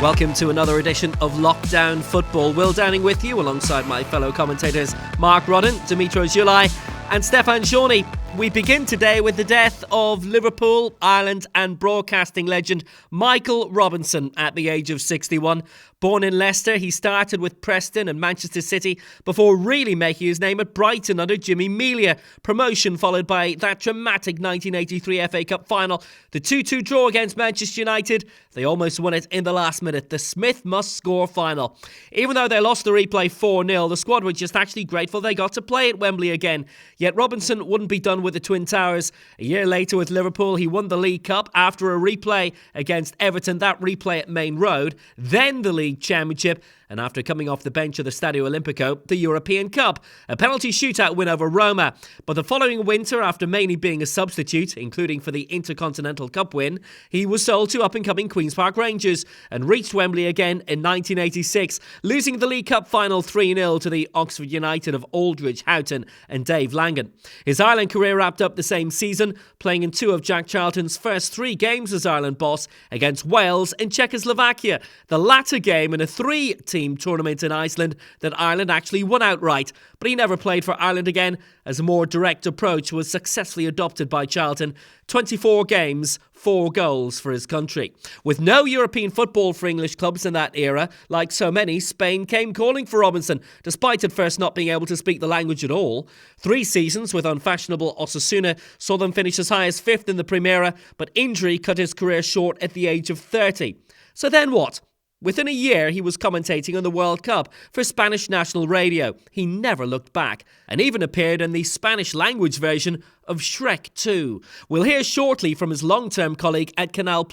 Welcome to another edition of Lockdown Football. Will Downing with you alongside my fellow commentators Mark Rodden, Dmytro Dzhulai and Stephane Jauny. We begin today with the death of Liverpool, Ireland and broadcasting legend Michael Robinson at the age of 61. Born in Leicester, he started with Preston and Manchester City before really making his name at Brighton under Jimmy Melia. Promotion followed by that dramatic 1983 FA Cup final. The 2-2 draw against Manchester United. They almost won it in the last minute. The Smith must score final. Even though they lost the replay 4-0, the squad were just actually grateful they got to play at Wembley again. Yet Robinson wouldn't be done with the Twin Towers. A year later with Liverpool, he won the League Cup after a replay against Everton, that replay at Main Road, then the League Championship, and after coming off the bench of the Stadio Olimpico, the European Cup, a penalty shootout win over Roma. But the following winter, after mainly being a substitute, including for the Intercontinental Cup win, he was sold to up-and-coming Queen's Park Rangers and reached Wembley again in 1986, losing the League Cup final 3-0 to the Oxford United of Aldridge, Houghton and Dave Langan. His Ireland career wrapped up the same season, playing in two of Jack Charlton's first three games as Ireland boss against Wales and Czechoslovakia, the latter game in a three-team tournament in Iceland that Ireland actually won outright. But he never played for Ireland again, as a more direct approach was successfully adopted by Charlton. 24 games, 4 goals for his country. With no European football for English clubs in that era, like so many, Spain came calling for Robinson, despite at first not being able to speak the language at all. 3 seasons with unfashionable Osasuna saw them finish as high as 5th in the Primera, but injury cut his career short at the age of 30. So then what? Within a year, he was commentating on the World Cup for Spanish national radio. He never looked back, and even appeared in the Spanish-language version of Shrek 2. We'll hear shortly from his long-term colleague at Canal+,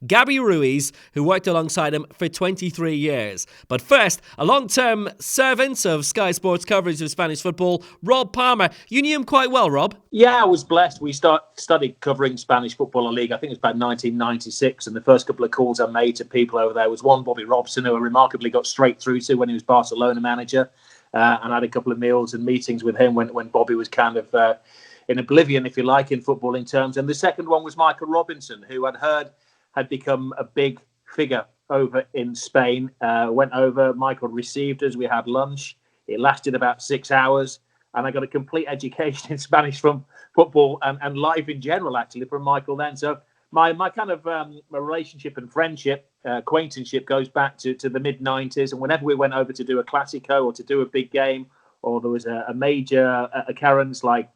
Gabby Ruiz, who worked alongside him for 23 years. But first, a long-term servant of Sky Sports coverage of Spanish football, Rob Palmer. You knew him quite well, Rob. Yeah, I was blessed. We studied covering Spanish Football La Liga. I think it was about 1996, and the first couple of calls I made to people over there was one, Bobby Robson, who I remarkably got straight through to when he was Barcelona manager, and I had a couple of meals and meetings with him when Bobby was kind of in oblivion, if you like, in footballing terms. And the second one was Michael Robinson, who I'd heard had become a big figure over in Spain. Went over, Michael received us, we had lunch. It lasted about 6 hours, and I got a complete education in Spanish from football and life in general, actually, from Michael then. So my kind of my relationship and friendship, acquaintanceship goes back to the mid-90s. And whenever we went over to do a Classico or to do a big game, or there was a major occurrence like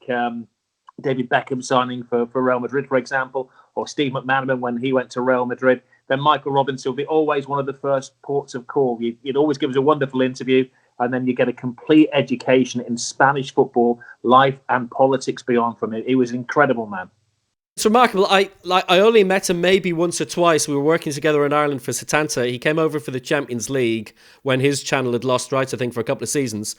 David Beckham signing for Real Madrid, for example, or Steve McManaman when he went to Real Madrid, then Michael Robinson will be always one of the first ports of call. You'd always give us a wonderful interview, and then you get a complete education in Spanish football, life and politics beyond from it. He was an incredible man. It's remarkable. I only met him maybe once or twice. We were working together in Ireland for Setanta. He came over for the Champions League when his channel had lost rights, I think, for a couple of seasons.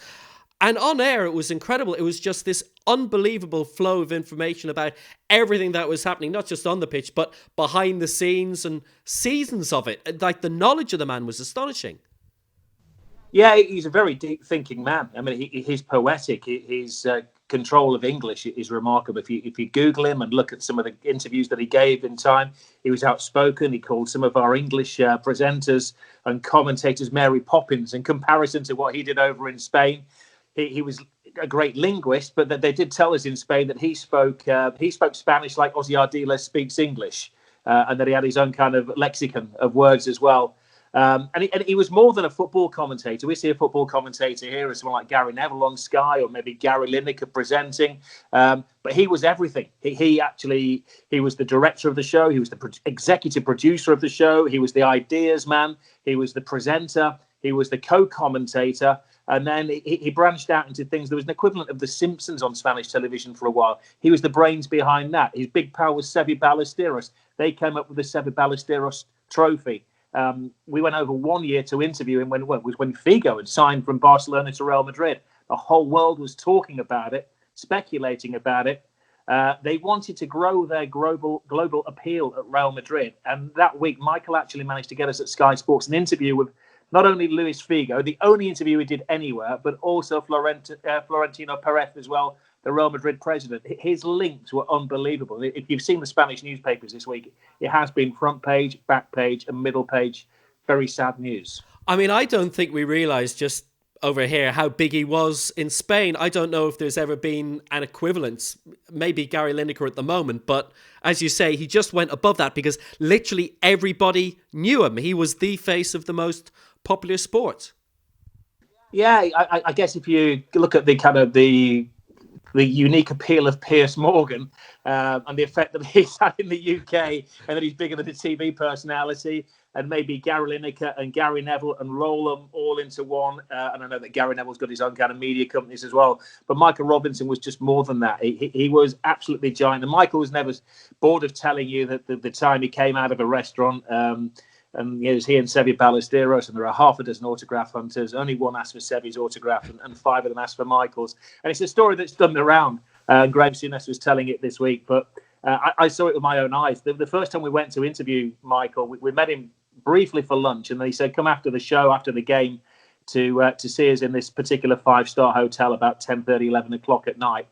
And on air, it was incredible. It was just this unbelievable flow of information about everything that was happening, not just on the pitch, but behind the scenes and seasons of it. Like, the knowledge of the man was astonishing. Yeah, he's a very deep-thinking man. I mean, he's poetic. His control of English is remarkable. If you Google him and look at some of the interviews that he gave in time, he was outspoken. He called some of our English presenters and commentators Mary Poppins in comparison to what he did over in Spain. He was a great linguist, but they did tell us in Spain that he spoke Spanish like Ozzy Ardiles speaks English, and that he had his own kind of lexicon of words as well. And he was more than a football commentator. We see a football commentator here as someone like Gary Neville on Sky, or maybe Gary Lineker presenting. But he was everything. He was the director of the show. He was the executive producer of the show. He was the ideas man. He was the presenter. He was the co-commentator. And then he branched out into things. There was an equivalent of The Simpsons on Spanish television for a while. He was the brains behind that. His big pal was Seve Ballesteros. They came up with the Seve Ballesteros trophy. We went over 1 year to interview him when Figo had signed from Barcelona to Real Madrid. The whole world was talking about it, speculating about it. They wanted to grow their global appeal at Real Madrid. And that week, Michael actually managed to get us at Sky Sports an interview with not only Luis Figo, the only interview he did anywhere, but also Florentino Perez as well, the Real Madrid president. His links were unbelievable. If you've seen the Spanish newspapers this week, it has been front page, back page, and middle page very sad news. I mean, I don't think we realise just over here how big he was in Spain. I don't know if there's ever been an equivalent. Maybe Gary Lineker at the moment, but as you say, he just went above that because literally everybody knew him. He was the face of the most popular sport. Yeah, I guess if you look at the kind of the unique appeal of Piers Morgan and the effect that he's had in the UK, and that he's bigger than a TV personality, and maybe Gary Lineker and Gary Neville, and roll them all into one. And I know that Gary Neville's got his own kind of media companies as well. But Michael Robinson was just more than that. He was absolutely giant. And Michael was never bored of telling you that the time he came out of a restaurant, and it was he and Seve Ballesteros, and there are half a dozen autograph hunters. Only one asked for Seve's autograph, and 5 of them asked for Michael's. And it's a story that's done the round. Graham Souness was telling it this week, but I saw it with my own eyes. The first time we went to interview Michael, we met him briefly for lunch, and then he said, "Come after the show, after the game, to see us in this particular 5-star hotel about 10:30, 11 o'clock at night."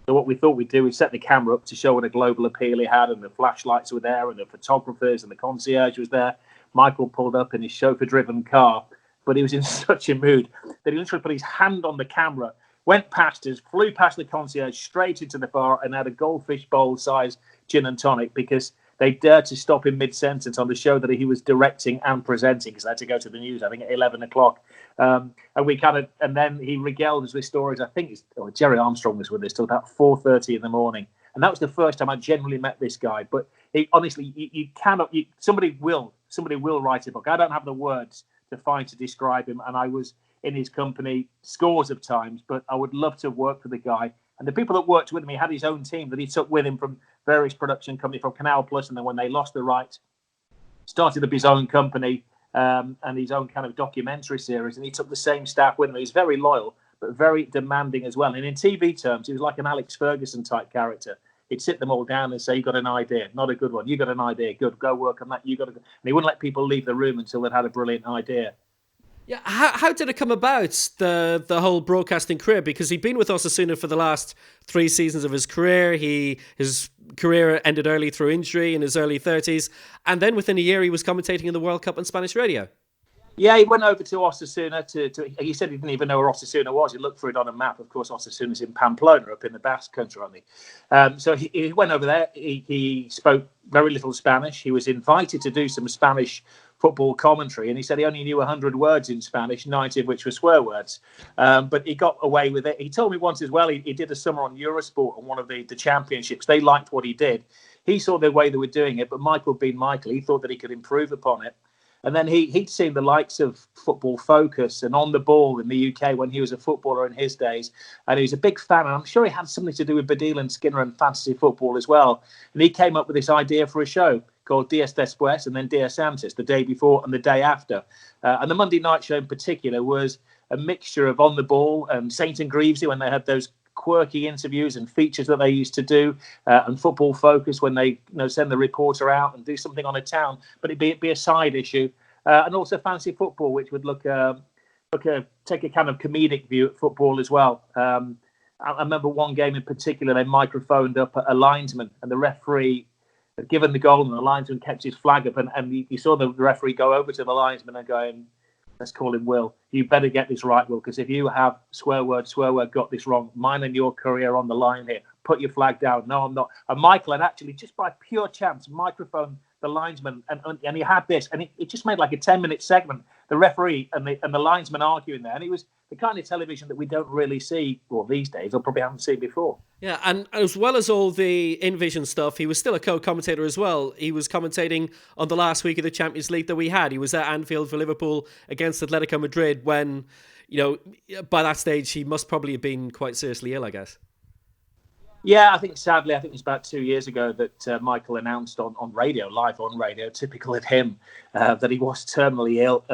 So what we thought we'd do, we'd set the camera up to show what a global appeal he had, and the flashlights were there, and the photographers and the concierge was there. Michael pulled up in his chauffeur-driven car, but he was in such a mood that he literally put his hand on the camera, went past us, flew past the concierge, straight into the bar, and had a goldfish bowl-sized gin and tonic because they dared to stop him mid-sentence on the show that he was directing and presenting, because they had to go to the news, I think, at 11 o'clock. And then he regaled us with stories. I think Jerry Armstrong was with us till about 4:30 in the morning. And that was the first time I generally met this guy. But honestly, you cannot. Somebody will write a book. I don't have the words to describe him, and I was in his company scores of times. But I would love to work for the guy. And the people that worked with him, he had his own team that he took with him from various production companies, from Canal Plus, and then when they lost the rights, started up his own company and his own kind of documentary series. And he took the same staff with him. He was very loyal, but very demanding as well. And in TV terms, he was like an Alex Ferguson type character. He'd sit them all down and say, "You got an idea? Not a good one. You got an idea? Good. Go work on that. You got to." And he wouldn't let people leave the room until they'd had a brilliant idea. Yeah, how did it come about, the whole broadcasting career? Because he'd been with Osasuna for the last 3 seasons of his career. His career ended early through injury in his early 30s. And then within a year, he was commentating in the World Cup on Spanish radio. Yeah, he went over to Osasuna. He said he didn't even know where Osasuna was. He looked for it on a map. Of course, Osasuna's in Pamplona, up in the Basque Country, aren't they? So he went over there. He spoke very little Spanish. He was invited to do some Spanish football commentary, and he said he only knew 100 words in Spanish, 90 of which were swear words. But he got away with it. He told me once as well, he did a summer on Eurosport on one of the championships. They liked what he did. He saw the way they were doing it, but Michael being Michael, he thought that he could improve upon it. And then he'd seen the likes of Football Focus and On the Ball in the UK when he was a footballer in his days. And he was a big fan. And I'm sure he had something to do with Badil and Skinner and fantasy football as well. And he came up with this idea for a show called Dias Después and then Dias Antes, the day before and the day after. And the Monday night show in particular was a mixture of On the Ball and Saint and Greavesy when they had those quirky interviews and features that they used to do, and Football Focus when they send the reporter out and do something on a town, but it'd be a side issue, and also Fantasy Football, which would take a kind of comedic view at football as well. I remember one game in particular, they microphoned up a linesman, and the referee had given the goal, and the linesman kept his flag up, and you saw the referee go over to the linesman and going, "Let's call him Will. You better get this right, Will, because if you have swear word, got this wrong, mine and your career on the line here. Put your flag down." "No, I'm not." And Michael had actually, just by pure chance, microphoned the linesman, and he had this, and it just made like a 10-minute segment, the referee and the linesman arguing there. And it was the kind of television that we don't really see, well, these days, or probably haven't seen before. Yeah, and as well as all the in-vision stuff, he was still a co-commentator as well. He was commentating on the last week of the Champions League that we had. He was at Anfield for Liverpool against Atletico Madrid when, by that stage, he must probably have been quite seriously ill, I guess. Yeah, I think sadly, it was about 2 years ago that Michael announced on radio, live on radio, typical of him, that he was terminally ill,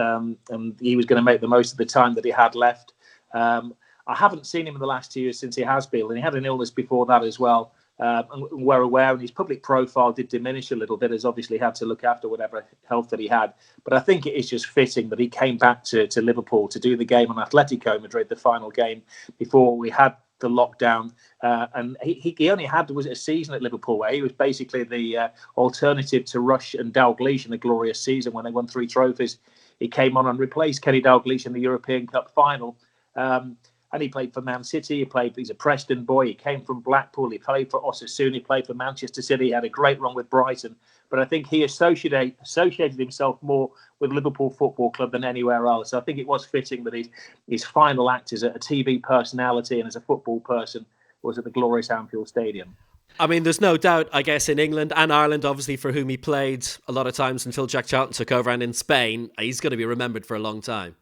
and he was going to make the most of the time that he had left. I haven't seen him in the last 2 years since he has been, and he had an illness before that as well. And we're aware, and his public profile did diminish a little bit, as obviously he had to look after whatever health that he had. But I think it is just fitting that he came back to Liverpool to do the game on Atletico Madrid, the final game, before we had the lockdown. And he only had a season at Liverpool where he was basically the alternative to Rush and Dalglish in the glorious season when they won 3 trophies he came on and replaced Kenny Dalglish in the European Cup final. And he played for Man City. He's a Preston boy. He came from Blackpool. He played for Osasuna. He played for Manchester City. He had a great run with Brighton. But I think he associated himself more with Liverpool Football Club than anywhere else. So I think it was fitting that his final act as a TV personality and as a football person was at the glorious Anfield Stadium. I mean, there's no doubt, I guess, in England and Ireland, obviously, for whom he played a lot of times until Jack Charlton took over, and in Spain, he's going to be remembered for a long time.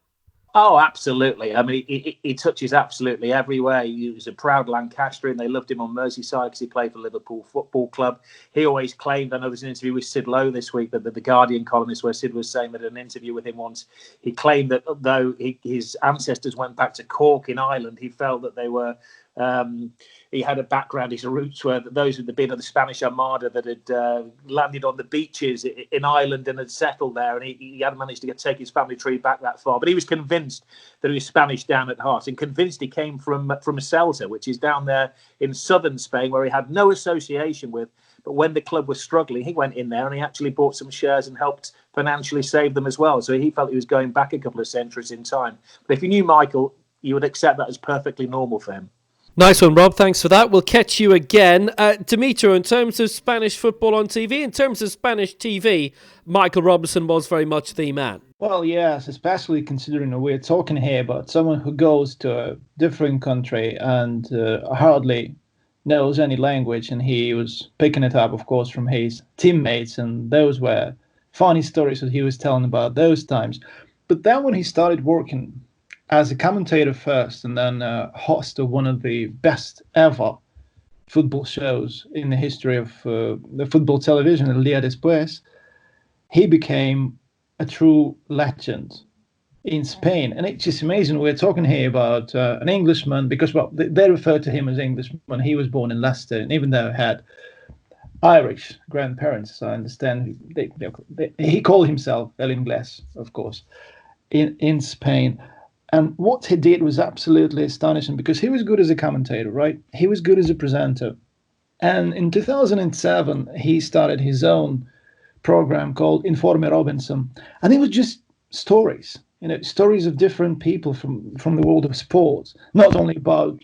Oh, absolutely. I mean, he touches absolutely everywhere. He was a proud Lancastrian. They loved him on Merseyside because he played for Liverpool Football Club. He always claimed, I know there's an interview with Sid Lowe this week, that the Guardian columnist, where Sid was saying that in an interview with him once, he claimed that though his ancestors went back to Cork in Ireland, he felt that they were... he had a background, his roots were that those who had been of the Spanish Armada that had landed on the beaches in Ireland and had settled there, and he hadn't managed to take his family tree back that far. But he was convinced that he was Spanish down at heart, and convinced he came from Celta, which is down there in southern Spain, where he had no association with. But when the club was struggling, he went in there and he actually bought some shares and helped financially save them as well. So he felt he was going back a couple of centuries in time. But if you knew Michael, you would accept that as perfectly normal for him. Nice one, Rob. Thanks for that. We'll catch you again. Dmytro, in terms of Spanish football on TV, in terms of Spanish TV, Michael Robinson was very much the man. Well, yes, especially considering we're talking here about someone who goes to a different country and hardly knows any language, and he was picking it up, of course, from his teammates, and those were funny stories that he was telling about those times. But then when he started working as a commentator first, and then host of one of the best ever football shows in the history of the football television, El Día Después, he became a true legend in Spain. And it's just amazing. We're talking here about an Englishman, because, well, they refer to him as Englishman. He was born in Leicester, and even though he had Irish grandparents, I understand, he called himself El Inglés, of course, in Spain. And what he did was absolutely astonishing, because he was good as a commentator, right? He was good as a presenter. And in 2007, he started his own program called Informe Robinson. And it was just stories, stories of different people from the world of sports, not only about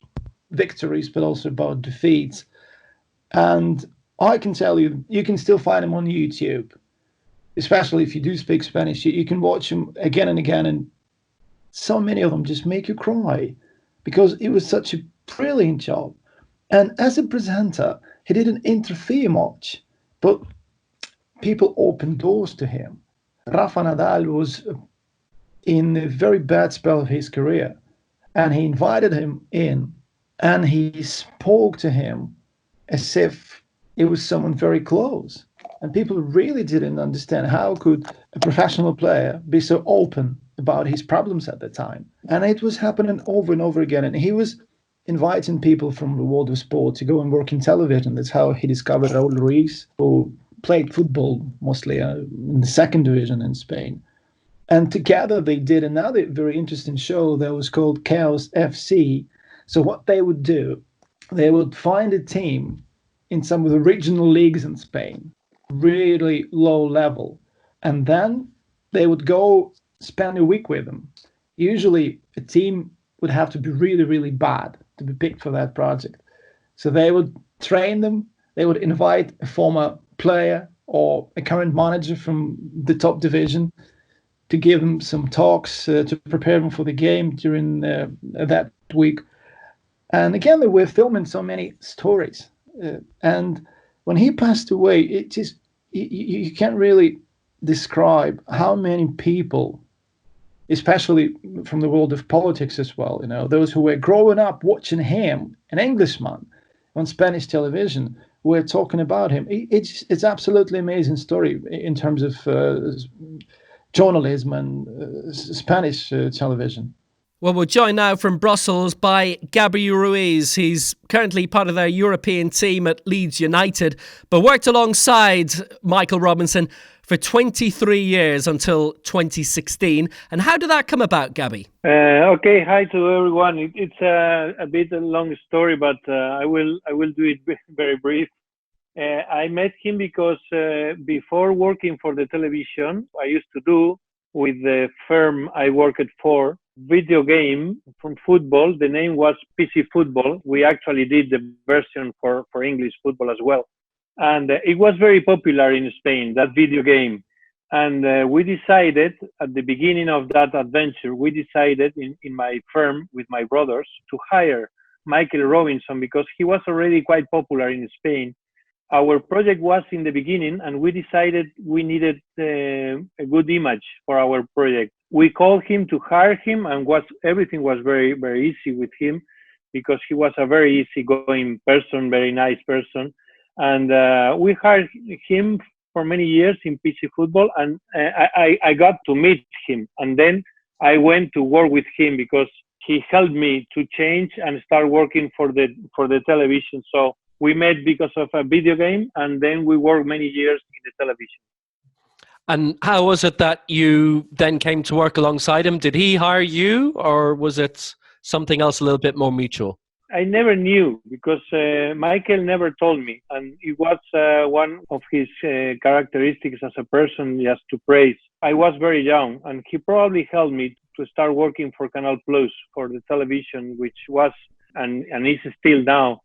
victories, but also about defeats. And I can tell you, you can still find him on YouTube, especially if you do speak Spanish. You can watch him again and again, and so many of them just make you cry, because it was such a brilliant job. And as a presenter, he didn't interfere much, but people opened doors to him. Rafa Nadal was in a very bad spell of his career, and he invited him in, and he spoke to him as if it was someone very close. And people really didn't understand how could a professional player be so open about his problems at the time. And it was happening over and over again. And he was inviting people from the world of sport to go and work in television. That's how he discovered Raúl Ruiz, who played football mostly in the second division in Spain. And together they did another very interesting show that was called Chaos FC. So what they would do, they would find a team in some of the regional leagues in Spain, really low level. And then they would go spend a week with them. Usually a team would have to be really, really bad to be picked for that project. So they would train them. They would invite a former player or a current manager from the top division to give them some talks to prepare them for the game during that week. And again, they were filming so many stories. And when he passed away, it just, you can't really describe how many people, especially from the world of politics as well, those who were growing up watching him, an Englishman, on Spanish television, were talking about him. It's absolutely amazing story in terms of journalism and Spanish television. Well, we're joined now from Brussels by Gabby Ruiz. He's currently part of their European team at Leeds United, but worked alongside Michael Robinson for 23 years until 2016. And how did that come about, Gabby? Okay, hi to everyone. It's a bit a long story, but I will do it very brief. I met him because before working for the television, I used to do with the firm I worked for, video game from football. The name was PC Football. We actually did the version for English football as well. And it was very popular in Spain, that video game. And we decided at the beginning of that adventure, we decided in my firm with my brothers to hire Michael Robinson because he was already quite popular in Spain. Our project was in the beginning, and we decided we needed a good image for our project. We called him to hire him, and everything was very, very easy with him because he was a very easygoing person, very nice person. And we hired him for many years in PC Football, and I got to meet him. And then I went to work with him because he helped me to change and start working for the television. So we met because of a video game, and then we worked many years in the television. And how was it that you then came to work alongside him? Did he hire you, or was it something else a little bit more mutual? I never knew because Michael never told me, and it was one of his characteristics as a person just to praise. I was very young, and he probably helped me to start working for Canal Plus, for the television, which was and is still now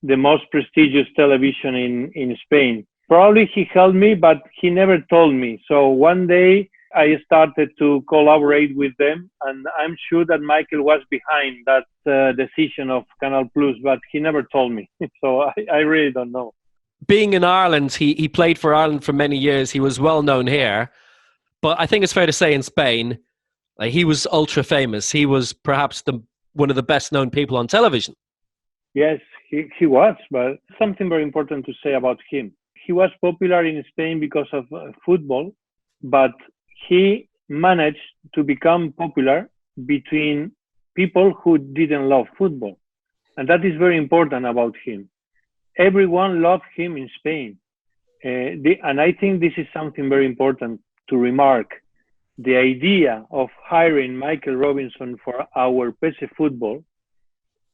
the most prestigious television in Spain. Probably he helped me, but he never told me. So one day I started to collaborate with them, and I'm sure that Michael was behind that decision of Canal Plus, but he never told me. So I really don't know. Being in Ireland, he played for Ireland for many years. He was well known here, but I think it's fair to say in Spain, he was ultra famous. He was perhaps one of the best known people on television. Yes, he was, but something very important to say about him. He was popular in Spain because of football, but he managed to become popular between people who didn't love football. And that is very important about him. Everyone loved him in Spain. And I think this is something very important to remark. The idea of hiring Michael Robinson for our PC Football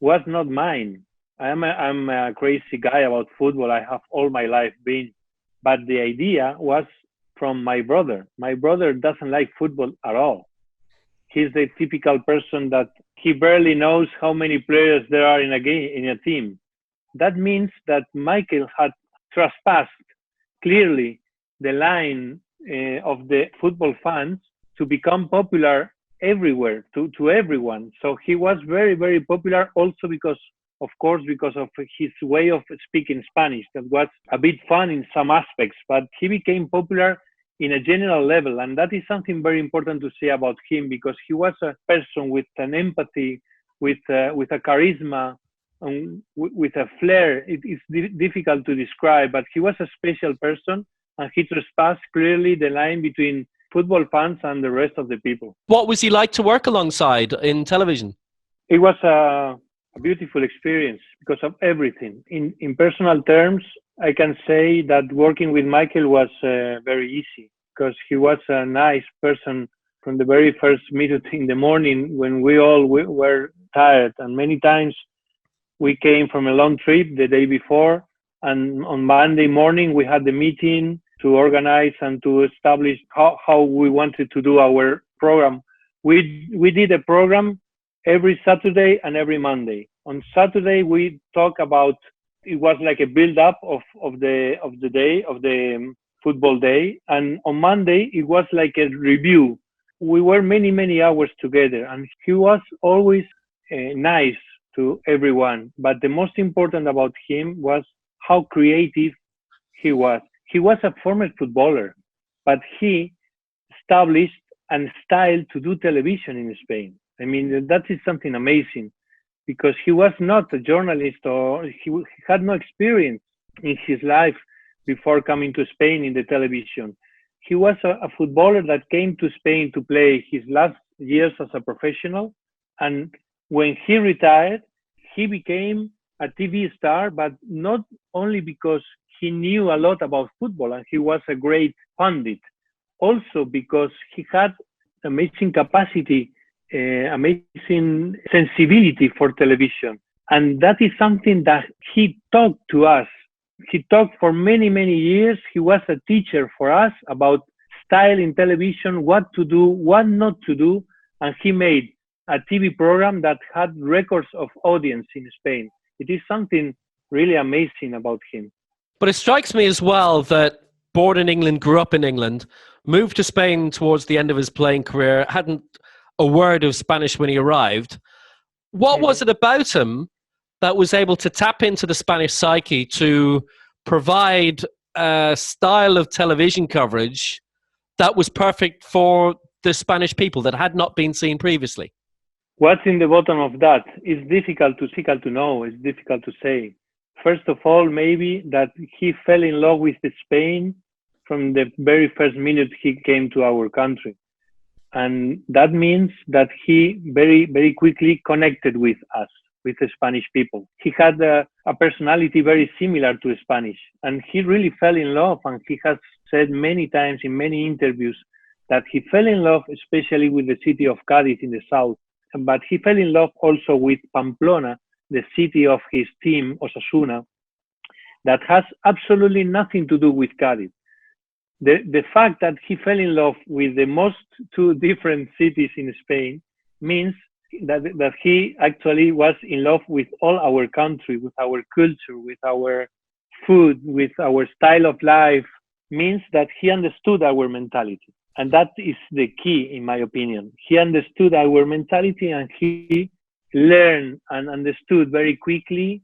was not mine. I'm a crazy guy about football. I have all my life been. But the idea was from my brother. My brother doesn't like football at all. He's the typical person that he barely knows how many players there are in a game, in a team. That means that Michael had trespassed clearly the line of the football fans to become popular everywhere, to everyone. So he was very, very popular also because of his way of speaking Spanish. That was a bit fun in some aspects, but he became popular in a general level. And that is something very important to say about him, because he was a person with an empathy, with a charisma, with a flair. It is difficult to describe, but he was a special person, and he trespassed clearly the line between football fans and the rest of the people. What was he like to work alongside in television? It was a beautiful experience because of everything. In personal terms, I can say that working with Michael was very easy, because he was a nice person from the very first minute in the morning when we all were tired. And many times we came from a long trip the day before, and on Monday morning we had the meeting to organize and to establish how we wanted to do our program. We did a program every Saturday and every Monday. On Saturday we talk about, it was like a build-up of the day, of the football day, and on Monday it was like a review. We were many hours together, and he was always nice to everyone. But the most important about him was how creative he was. He was a former footballer, but he established a style to do television in Spain. I mean, that is something amazing, because he was not a journalist, or he had no experience in his life before coming to Spain in the television. He was a footballer that came to Spain to play his last years as a professional. And when he retired, he became a TV star, but not only because he knew a lot about football and he was a great pundit, also because he had amazing capacity, amazing sensibility for television. And that is something that he talked to us. He talked for many years. He was a teacher for us about style in television, what to do, what not to do, and he made a TV program that had records of audience in Spain. It is something really amazing about him. But it strikes me as well that born in England, grew up in England, moved to Spain towards the end of his playing career, hadn't a word of Spanish when he arrived. What was it about him that was able to tap into the Spanish psyche to provide a style of television coverage that was perfect for the Spanish people that had not been seen previously? What's in the bottom of that is difficult to know. It's difficult to say. First of all, maybe that he fell in love with Spain from the very first minute he came to our country. And that means that he very, very quickly connected with us, with the Spanish people. He had a personality very similar to Spanish, and he really fell in love. And he has said many times in many interviews that he fell in love, especially with the city of Cádiz in the south. But he fell in love also with Pamplona, the city of his team, Osasuna, that has absolutely nothing to do with Cádiz. The fact that he fell in love with the most two different cities in Spain means that he actually was in love with all our country, with our culture, with our food, with our style of life, means that he understood our mentality. And that is the key, in my opinion. He understood our mentality, and he learned and understood very quickly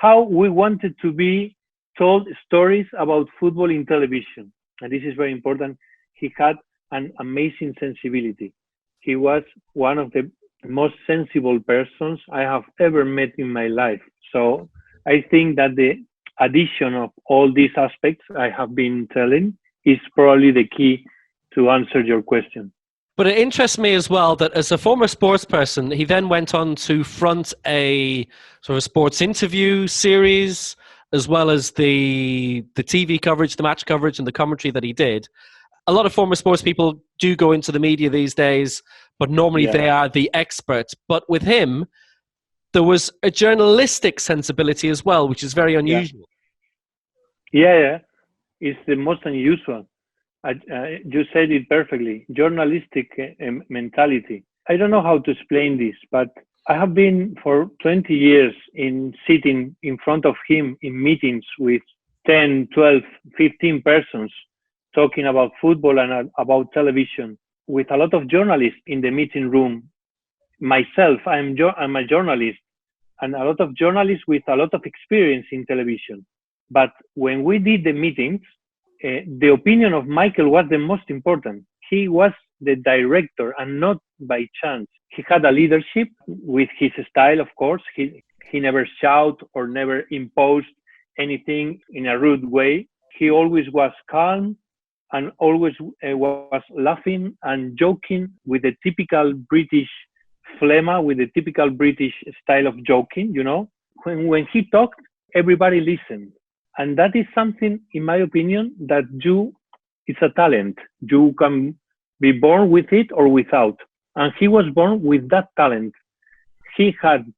how we wanted to be told stories about football in television. And this is very important. He had an amazing sensibility. He was one of the most sensible persons I have ever met in my life. So I think that the addition of all these aspects I have been telling is probably the key to answer your question. But it interests me as well that as a former sports person, he then went on to front a sort of sports interview series, as well as the TV coverage, the match coverage, and the commentary that he did. A lot of former sports people do go into the media these days, but normally they are the experts. But with him, there was a journalistic sensibility as well, which is very unusual. Yeah. It's the most unusual. You said it perfectly. Journalistic mentality. I don't know how to explain this, but I have been for 20 years sitting in front of him in meetings with 10, 12, 15 persons talking about football and about television, with a lot of journalists in the meeting room. Myself, I'm a journalist, and a lot of journalists with a lot of experience in television. But when we did the meetings, the opinion of Michael was the most important. He was the director, and not by chance. He had a leadership with his style, of course. He never shouted or never imposed anything in a rude way. He always was calm and always was laughing and joking with the typical British phlegma, with the typical British style of joking, you know. When he talked, everybody listened. And that is something, in my opinion, that it's a talent. You can be born with it or without. And he was born with that talent. He had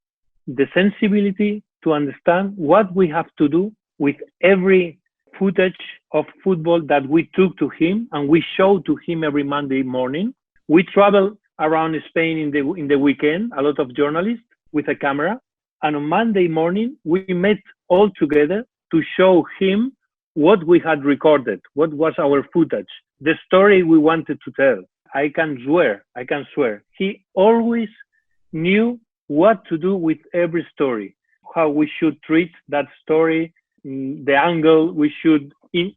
the sensibility to understand what we have to do with every footage of football that we took to him and we showed to him every Monday morning. We traveled around Spain in the weekend, a lot of journalists with a camera. And on Monday morning, we met all together to show him what we had recorded, what was our footage, the story we wanted to tell. I can swear. He always knew what to do with every story, how we should treat that story, the angle we should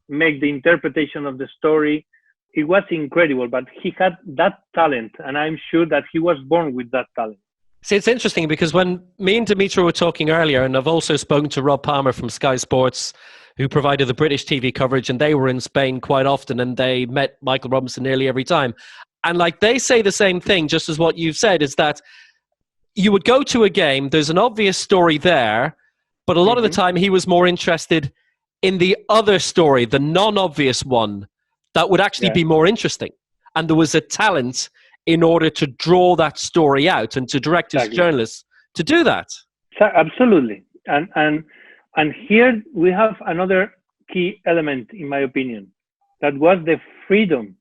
make the interpretation of the story. It was incredible, but he had that talent, and I'm sure that he was born with that talent. See, it's interesting because when me and Dmytro were talking earlier, and I've also spoken to Rob Palmer from Sky Sports, who provided the British TV coverage, and they were in Spain quite often, and they met Michael Robinson nearly every time. And like they say the same thing, just as what you've said, is that you would go to a game, there's an obvious story there, but a lot of the time he was more interested in the other story, the non-obvious one, that would actually be more interesting. And there was a talent in order to draw that story out and to direct his journalists to do that. Absolutely. And here we have another key element, in my opinion, that was the freedom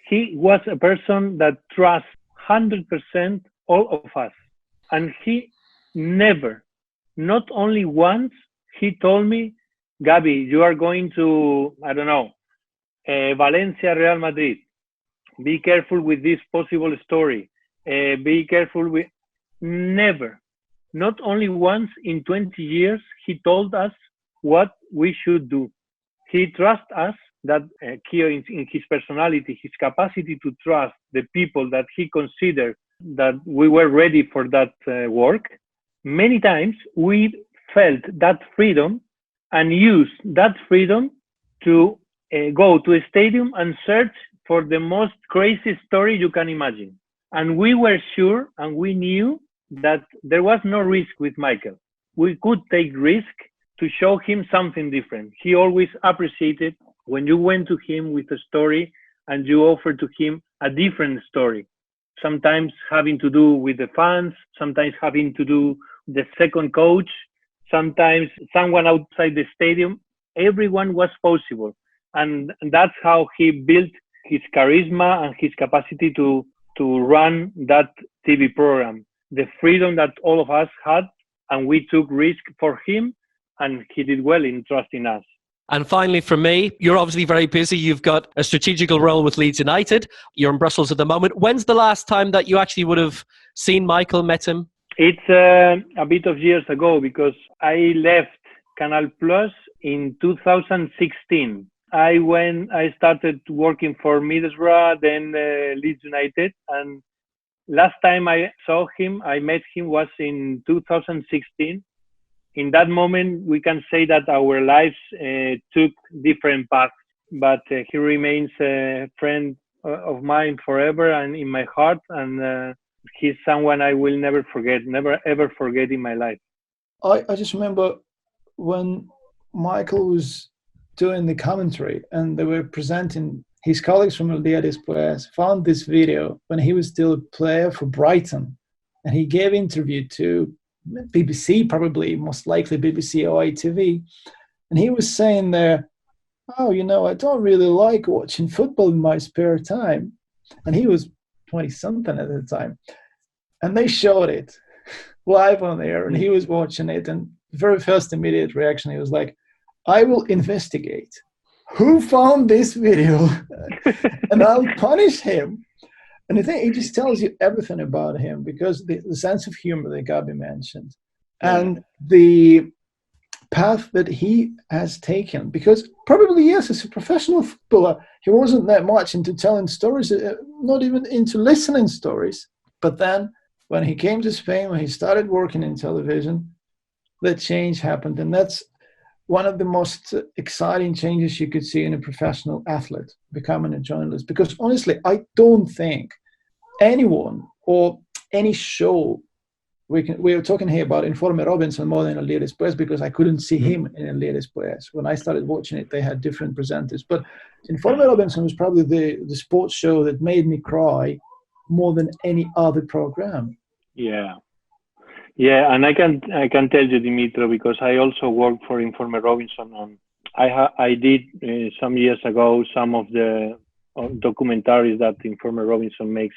he was a person that trusts 100% all of us. And he never, not only once, he told me, Gabby, you are going to, I don't know, Valencia, Real Madrid. Be careful with this possible story. Be careful with... Never, not only once in 20 years, he told us what we should do. He trusts us that in his personality, his capacity to trust the people that he considered that we were ready for that work. Many times we felt that freedom and used that freedom to go to a stadium and search for the most crazy story you can imagine. And we were sure and we knew that there was no risk with Michael. We could take risk to show him something different. He always appreciated when you went to him with a story and you offered to him a different story. Sometimes having to do with the fans, sometimes having to do the second coach, sometimes someone outside the stadium. Everyone was possible. And that's how he built his charisma and his capacity to run that TV program. The freedom that all of us had, and we took risk for him, and he did well in trusting us. And finally, from me, you're obviously very busy. You've got a strategical role with Leeds United. You're in Brussels at the moment. When's the last time that you actually would have seen Michael, met him? It's a bit of years ago, because I left Canal Plus in 2016. I started working for Middlesbrough, then Leeds United, and last time I met him was in 2016. In that moment, we can say that our lives took different paths, but he remains a friend of mine forever and in my heart, and he's someone I will never ever forget in my life. I just remember when Michael was doing the commentary and they were presenting, his colleagues from El Día Después found this video when he was still a player for Brighton, and he gave interview to BBC, probably most likely BBC or ITV, and he was saying there, oh, I don't really like watching football in my spare time, and he was 20-something at the time, and they showed it live on air, and he was watching it, and the very first immediate reaction, he was like, I will investigate who found this video and I'll punish him. And I think it just tells you everything about him, because the sense of humor that Gabby mentioned and the path that he has taken, because probably, yes, as a professional footballer, he wasn't that much into telling stories, not even into listening stories. But then when he came to Spain, when he started working in television, that change happened. And that's one of the most exciting changes you could see in a professional athlete becoming a journalist. Because honestly, I don't think anyone or any show, we were talking here about Informe Robinson more than El Día Después, because I couldn't see him in El Día Después. When I started watching it, they had different presenters. But Informe Robinson was probably the sports show that made me cry more than any other program. Yeah, and I can tell you, Dmytro, because I also worked for Informe Robinson, and I did some years ago some of the documentaries that Informe Robinson makes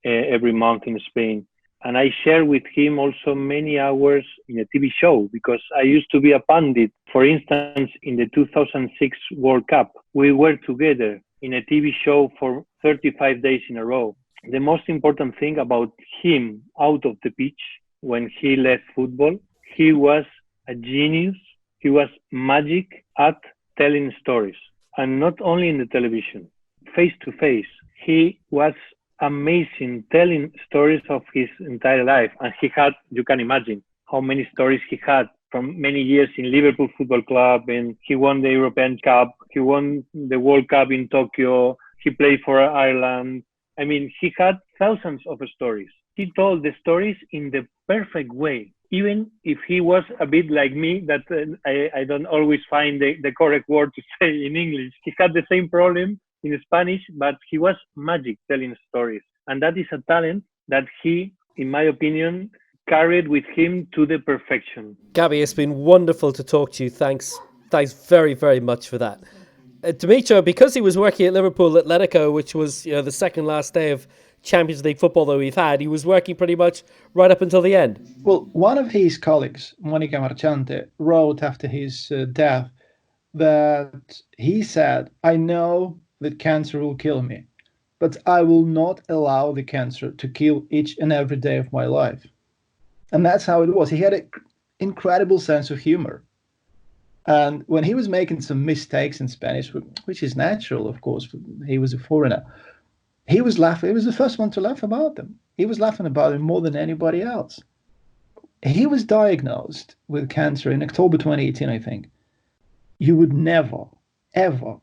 every month in Spain, and I share with him also many hours in a TV show, because I used to be a pundit. For instance, in the 2006 World Cup, we were together in a TV show for 35 days in a row. The most important thing about him out of the pitch, when he left football, he was a genius. He was magic at telling stories, and not only in the television, face to face. He was amazing telling stories of his entire life. And he had, you can imagine how many stories he had from many years in Liverpool Football Club, and he won the European Cup, he won the World Cup in Tokyo, he played for Ireland. I mean, he had thousands of stories. He told the stories in the perfect way, even if he was a bit like me, that I don't always find the correct word to say in English. He had the same problem in Spanish, but he was magic telling stories. And that is a talent that he, in my opinion, carried with him to the perfection. Gabby, it's been wonderful to talk to you. Thanks very, very much for that. Dmytro, because he was working at Liverpool Atletico, which was the second last day of Champions League football that we've had, he was working pretty much right up until the end. Well, one of his colleagues, Monica Marchante, wrote after his death that he said, "I know that cancer will kill me, but I will not allow the cancer to kill each and every day of my life." And that's how it was. He had an incredible sense of humor. And when he was making some mistakes in Spanish, which is natural, of course, he was a foreigner, he was laughing. He was the first one to laugh about them. He was laughing about them more than anybody else. He was diagnosed with cancer in October 2018, I think. You would never, ever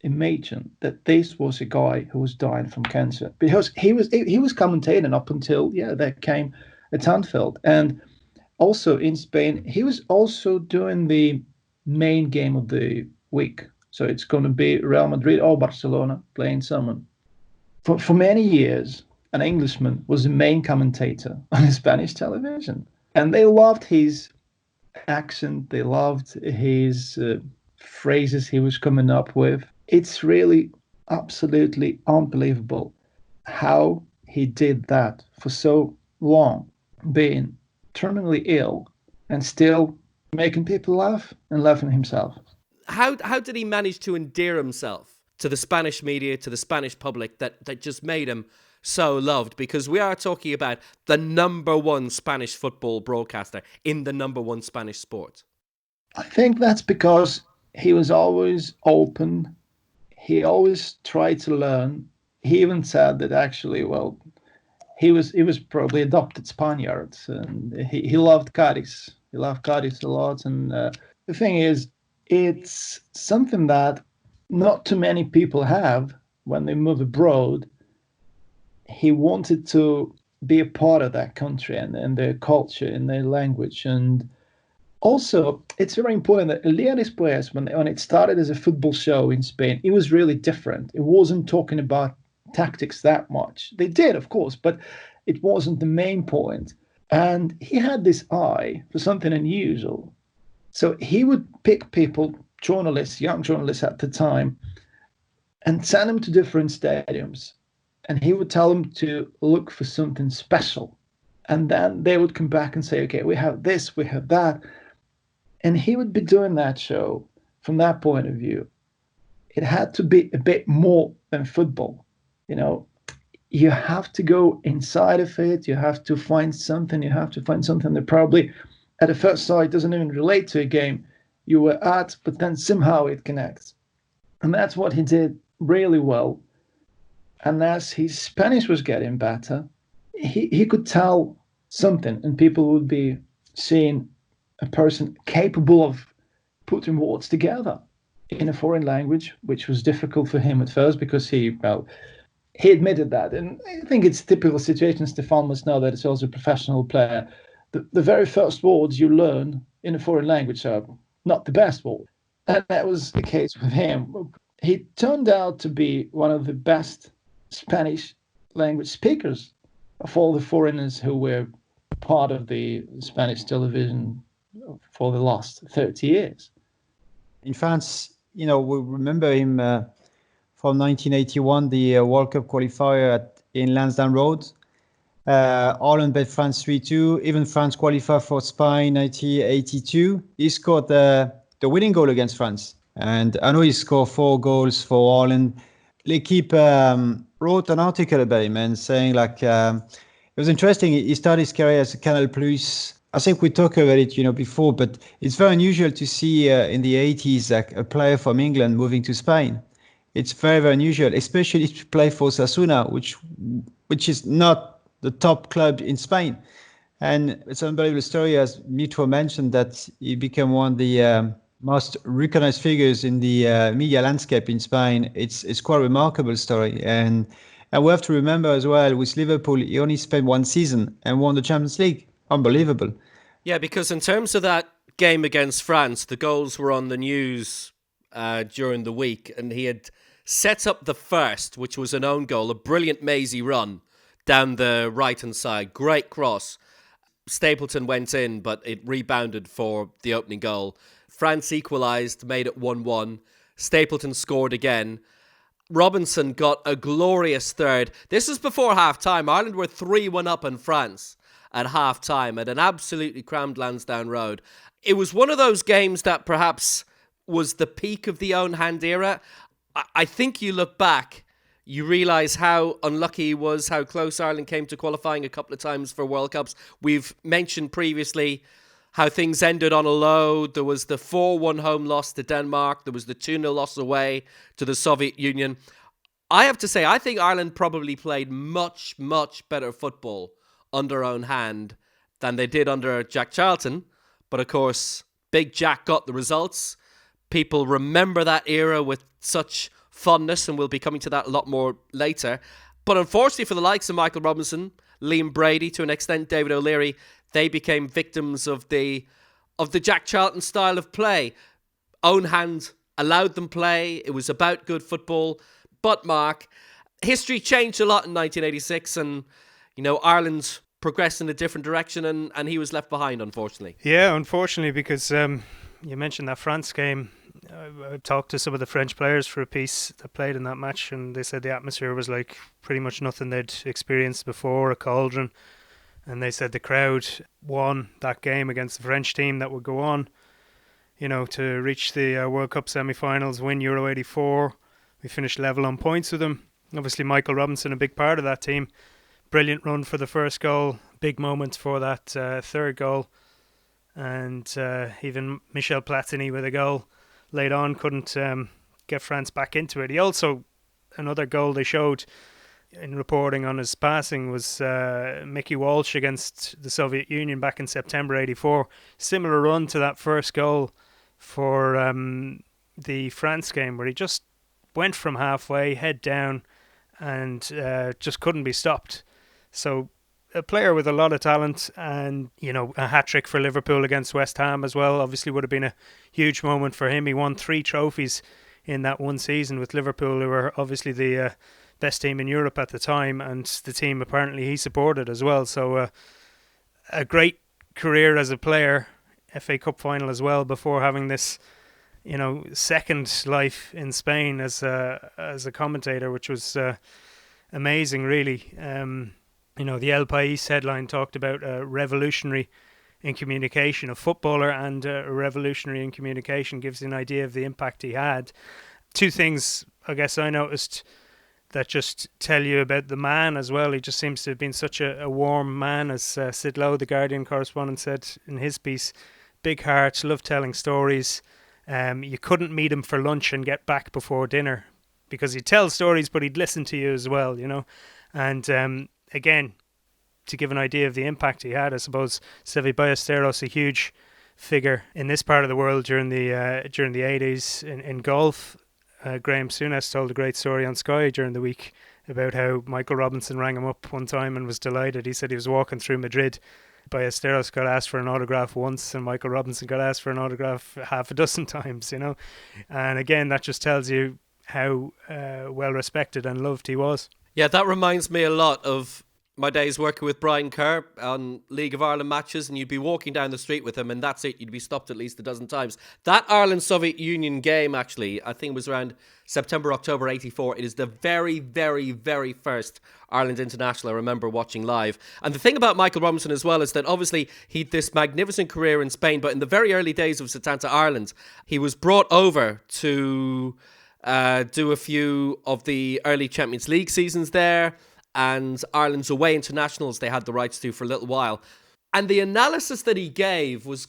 imagine that this was a guy who was dying from cancer, because he was commentating up until that came at Anfield. And also in Spain, he was also doing the main game of the week. So it's going to be Real Madrid or Barcelona playing someone. For many years, an Englishman was the main commentator on Spanish television. And they loved his accent. They loved his phrases he was coming up with. It's really absolutely unbelievable how he did that for so long, being terminally ill and still making people laugh and laughing himself. How did he manage to endear himself to the Spanish media, to the Spanish public, that just made him so loved? Because we are talking about the number one Spanish football broadcaster in the number one Spanish sport. I think that's because he was always open. He always tried to learn. He even said that actually, he was probably adopted Spaniard, and he loved Cádiz. He loved Cádiz a lot. And the thing is, it's something that not too many people have when they move abroad. He wanted to be a part of that country and their culture and their language. And also, it's very important that El Día Después, when it started as a football show in Spain, it was really different. It wasn't talking about tactics that much. They did, of course, but it wasn't the main point. And he had this eye for something unusual. So he would pick people, journalists, young journalists at the time, and send them to different stadiums. And he would tell them to look for something special. And then they would come back and say, okay, we have this, we have that. And he would be doing that show from that point of view. It had to be a bit more than football. You have to go inside of it. You have to find something. You have to find something that probably at a first sight doesn't even relate to a game you were at, but then somehow it connects. And that's what he did really well. And as his Spanish was getting better, he could tell something, and people would be seeing a person capable of putting words together in a foreign language, which was difficult for him at first because he admitted that. And I think it's a typical situation. Stephane must know that it's also a professional player. The very first words you learn in a foreign language are not the best words. And that was the case with him. He turned out to be one of the best Spanish language speakers of all the foreigners who were part of the Spanish television for the last 30 years. In France, we remember him from 1981, the World Cup qualifier in Lansdowne Road. Ireland beat France 3-2. Even France qualified for Spain 1982. He scored the winning goal against France. And I know he scored 4 goals for Ireland. L'Equipe wrote an article about him and saying it was interesting. He started his career as a Canal Plus. I think we talked about it, before, but it's very unusual to see in the 80s a player from England moving to Spain. It's very, very unusual, especially to play for Osasuna, which is not the top club in Spain. And it's an unbelievable story, as Dmytro mentioned, that he became one of the most recognized figures in the media landscape in Spain. It's quite a remarkable story. And we have to remember as well, with Liverpool, he only spent 1 season and won the Champions League. Unbelievable. Yeah, because in terms of that game against France, the goals were on the news during the week, and he had set up the first, which was an own goal, a brilliant mazy run down the right-hand side. Great cross. Stapleton went in, but it rebounded for the opening goal. France equalised, made it 1-1. Stapleton scored again. Robinson got a glorious third. This was before half-time. Ireland were 3-1 up in France at half-time at an absolutely crammed Lansdowne Road. It was one of those games that perhaps was the peak of the own hand era. I think you look back, you realise how unlucky he was, how close Ireland came to qualifying a couple of times for World Cups. We've mentioned previously how things ended on a low. There was the 4-1 home loss to Denmark. There was the 2-0 loss away to the Soviet Union. I have to say, I think Ireland probably played much, much better football under own hand than they did under Jack Charlton. But of course, Big Jack got the results. People remember that era with such fondness, and we'll be coming to that a lot more later. But unfortunately for the likes of Michael Robinson, Liam Brady, to an extent David O'Leary, they became victims of the Jack Charlton style of play. Own hand allowed them play. It was about good football. But Mark, history changed a lot in 1986, and Ireland progressed in a different direction, and he was left behind, unfortunately. Yeah, unfortunately, because you mentioned that France game. I talked to some of the French players for a piece that played in that match, and they said the atmosphere was like pretty much nothing they'd experienced before, a cauldron. And they said the crowd won that game against the French team that would go on, to reach the World Cup semi-finals, win Euro 84. We finished level on points with them. Obviously, Michael Robinson, a big part of that team. Brilliant run for the first goal, big moment for that third goal. And even Michel Platini with a goal late on couldn't get France back into it. He also, another goal they showed in reporting on his passing was Mickey Walsh against the Soviet Union back in September 84. Similar run to that first goal for the France game, where he just went from halfway, head down, and just couldn't be stopped. So a player with a lot of talent, and a hat-trick for Liverpool against West Ham as well obviously would have been a huge moment for him. He won 3 trophies in that one season with Liverpool, who were obviously the best team in Europe at the time, and the team apparently he supported as well. So a great career as a player, FA Cup final as well, before having this second life in Spain as a commentator, which was amazing, really. The El País headline talked about a revolutionary in communication, a footballer and a revolutionary in communication. Gives you an idea of the impact he had. 2 things I guess I noticed that just tell you about the man as well. He just seems to have been such a warm man, as Sid Lowe, the Guardian correspondent, said in his piece. Big heart, loved telling stories. You couldn't meet him for lunch and get back before dinner, because he'd tell stories, but he'd listen to you as well, And again, to give an idea of the impact he had, I suppose Seve Ballesteros, a huge figure in this part of the world during the 80s in golf. Graham Souness told a great story on Sky during the week about how Michael Robinson rang him up one time and was delighted. He said he was walking through Madrid. Ballesteros got asked for an autograph once, and Michael Robinson got asked for an autograph half a dozen times, And again, that just tells you how well respected and loved he was. Yeah, that reminds me a lot of my days working with Brian Kerr on League of Ireland matches, and you'd be walking down the street with him, and that's it. You'd be stopped at least a dozen times. That Ireland-Soviet Union game, actually, I think it was around September, October 84. It is the very, very, very first Ireland International I remember watching live. And the thing about Michael Robinson as well is that obviously he'd this magnificent career in Spain, but in the very early days of Setanta Ireland, he was brought over to do a few of the early Champions League seasons there, and Ireland's away internationals they had the rights to for a little while. And the analysis that he gave was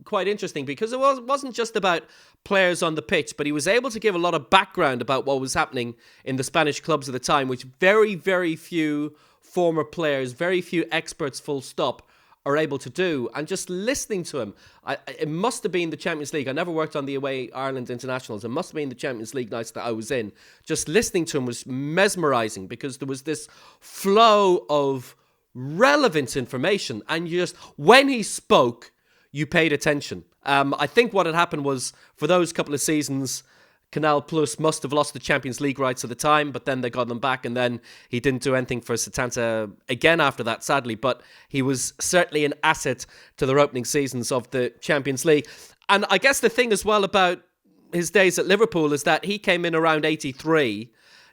quite interesting, because it wasn't just about players on the pitch, but he was able to give a lot of background about what was happening in the Spanish clubs at the time, which very, very few former players, very few experts, full stop, are able to do. And just listening to him, it must have been the Champions League. I never worked on the away Ireland internationals. It must have been the Champions League nights that I was in. Just listening to him was mesmerising, because there was this flow of relevant information, and when he spoke, you paid attention. I think what had happened was, for those couple of seasons, Canal Plus must have lost the Champions League rights at the time, but then they got them back, and then he didn't do anything for Setanta again after that, sadly. But he was certainly an asset to their opening seasons of the Champions League. And I guess the thing as well about his days at Liverpool is that he came in around 83.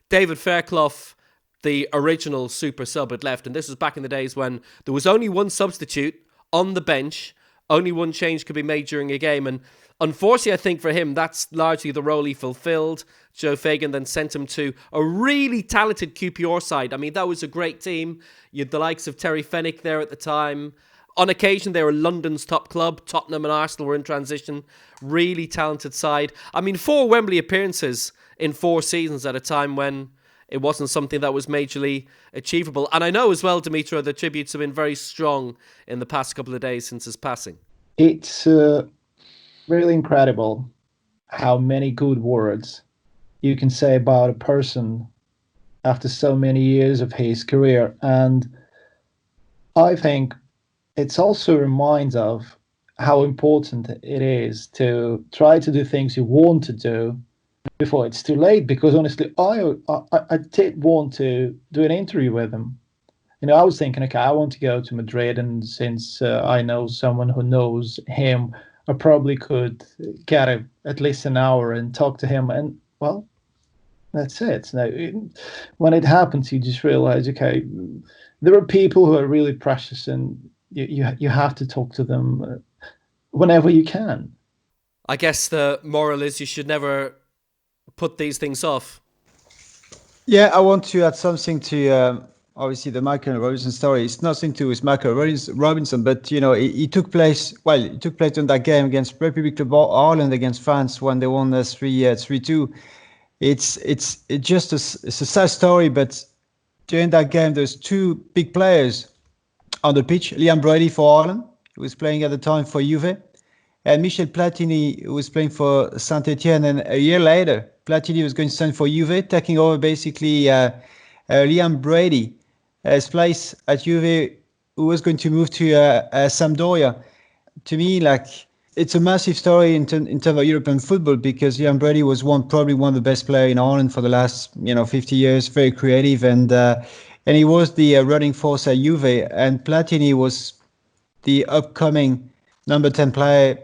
David Faircloth, the original super sub, had left, and this was back in the days when there was only one substitute on the bench. Only one change could be made during a game, and unfortunately, I think for him, that's largely the role he fulfilled. Joe Fagan then sent him to a really talented QPR side. I mean, that was a great team. You had the likes of Terry Fenwick there at the time. On occasion, they were London's top club. Tottenham and Arsenal were in transition. Really talented side. I mean, 4 Wembley appearances in 4 seasons at a time when it wasn't something that was majorly achievable. And I know as well, Dmytro, the tributes have been very strong in the past couple of days since his passing. It's really incredible how many good words you can say about a person after so many years of his career. And I think it also reminds of how important it is to try to do things you want to do before it's too late. Because honestly, I did want to do an interview with him. You know, I was thinking, okay, I want to go to Madrid, and since I know someone who knows him, I probably could get at least an hour and talk to him. And well, that's it. Now, when it happens, you just realize, okay, there are people who are really precious, and you have to talk to them whenever you can. I guess the moral is you should never put these things off. Yeah, I want to add something to obviously the Michael Robinson story. It's nothing to do with Michael Robinson, but you know, it took place. Well, it took place in that game against Republic of Ireland against France when they won 3-2. It's just it's a sad story, but during that game, there's 2 big players on the pitch. Liam Brady for Ireland, who was playing at the time for Juve, and Michel Platini, who was playing for Saint-Etienne. And a year later, Platini was going to sign for Juve, taking over basically Liam Brady's place at Juve, who was going to move to Sampdoria. To me, like, it's a massive story in terms of European football, because Liam Brady was probably one of the best players in Ireland for the last 50 years. Very creative, and he was the running force at Juve. And Platini was the upcoming number 10 player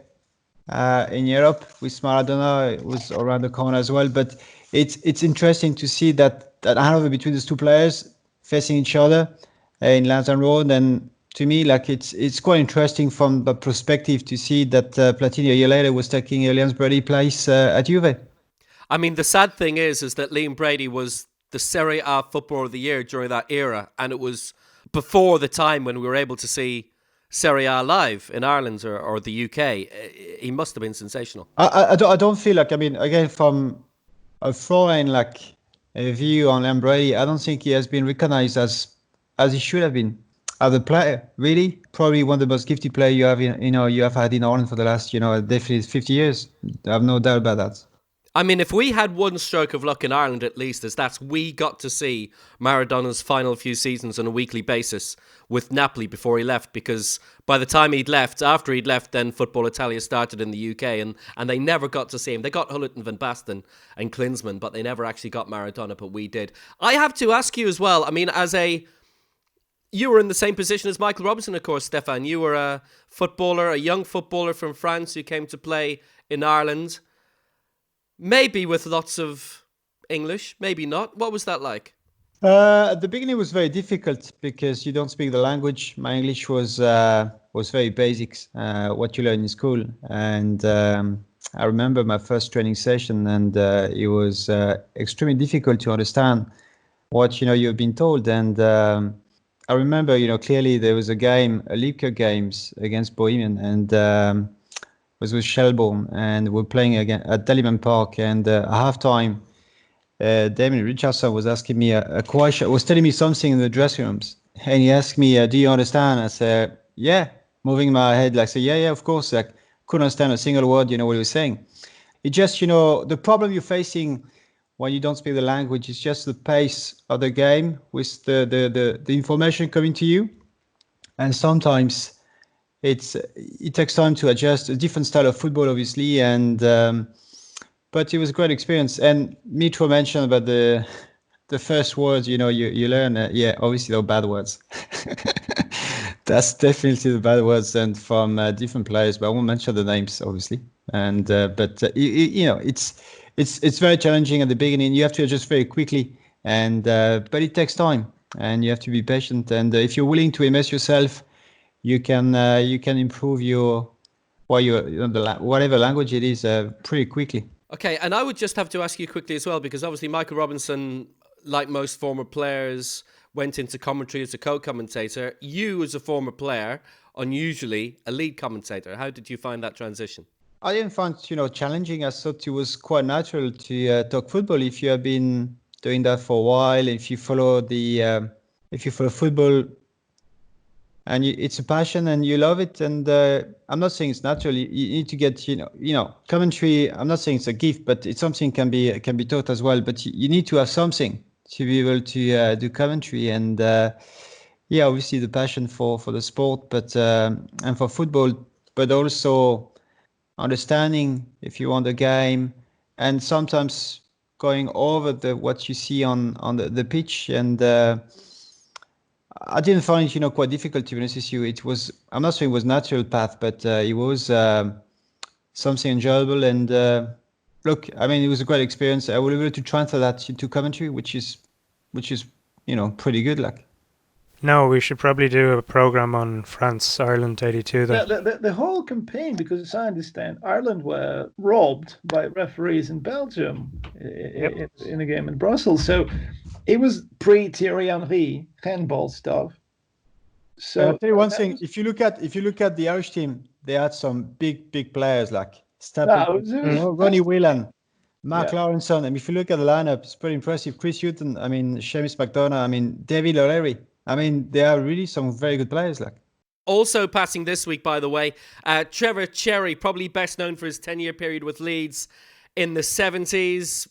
in Europe with Maradona. It was around the corner as well. But it's interesting to see that handover between these 2 players facing each other in Lansdowne Road. And to me, like, it's quite interesting from the perspective to see that Platini a year later was taking Liam Brady's place at Juve. I mean, the sad thing is that Liam Brady was the Serie A Footballer of the Year during that era, and it was before the time when we were able to see Serie A live in Ireland or the UK. He must have been sensational. I don't feel like, I mean, again, from a foreign a view on Liam Brady, I don't think he has been recognized as he should have been as a player. Really, probably one of the most gifted players you have you have had in Ireland for the last definitely 50 years. I have no doubt about that. I mean, if we had one stroke of luck in Ireland, at least, we got to see Maradona's final few seasons on a weekly basis with Napoli before he left, because by the time after he'd left, then Football Italia started in the UK, and they never got to see him. They got Hullet and Van Basten and Klinsmann, but they never actually got Maradona, but we did. I have to ask you as well, I mean, you were in the same position as Michael Robinson, of course, Stephane. You were a young footballer from France who came to play in Ireland. Maybe with lots of English, maybe not. What was that like? At the beginning, it was very difficult because you don't speak the language. My English was very basics, what you learn in school. And I remember my first training session, and it was extremely difficult to understand what you've been told. And I remember, clearly there was a League Cup games against Bohemian, and was with Shelbourne, and we're playing again at Dalliman Park. And at halftime, Damien Richardson was asking me a question, was telling me something in the dressing rooms, and he asked me, "Do you understand?" I said, "Yeah," moving my head like, "Yeah, of course." Like, couldn't understand a single word, what he was saying. It just, the problem you're facing when you don't speak the language is just the pace of the game with the information coming to you, and sometimes it takes time to adjust. A different style of football, obviously, and but it was a great experience. And Dmytro mentioned about the first words you learn. Obviously they're bad words. That's definitely the bad words, and from different players, but I won't mention the names, obviously. And you know, it's very challenging at the beginning. You have to adjust very quickly, and but it takes time, and you have to be patient. And if you're willing to immerse yourself, you can improve your whatever language it is pretty quickly. Okay, and I would just have to ask you quickly as well, because obviously Michael Robinson, like most former players, went into commentary as a co-commentator. You, as a former player, unusually a lead commentator. How did you find that transition? I didn't find challenging. I thought it was quite natural to talk football if you have been doing that for a while. If you follow football, and it's a passion and you love it. And I'm not saying it's natural. You need to get commentary. I'm not saying it's a gift, but it's something can be taught as well. But you need to have something to be able to do commentary. And obviously the passion for the sport, but and for football, but also understanding, if you want, the game, and sometimes going over what you see on the pitch. And I didn't find it quite difficult, to be honest with you. It was, I'm not saying it was natural path, but it was something enjoyable. And look, I mean, it was a great experience. I was able to transfer that into commentary, which is pretty good. Like, no, we should probably do a program on France, Ireland '82. Though the whole campaign, because as I understand, Ireland were robbed by referees in Belgium in a game in Brussels. So it was pre-Thierry Henry handball stuff. So I'll tell you one thing: if you look at the Irish team, they had some big players like Stephane, Ronnie Whelan, Mark Lawrenson. And if you look at the lineup, it's pretty impressive. Chris Hughton, I mean, Seamus McDonough, I mean, David O'Leary. I mean, there are really some very good players. Like, also passing this week, by the way, Trevor Cherry, probably best known for his 10-year period with Leeds in the 70s,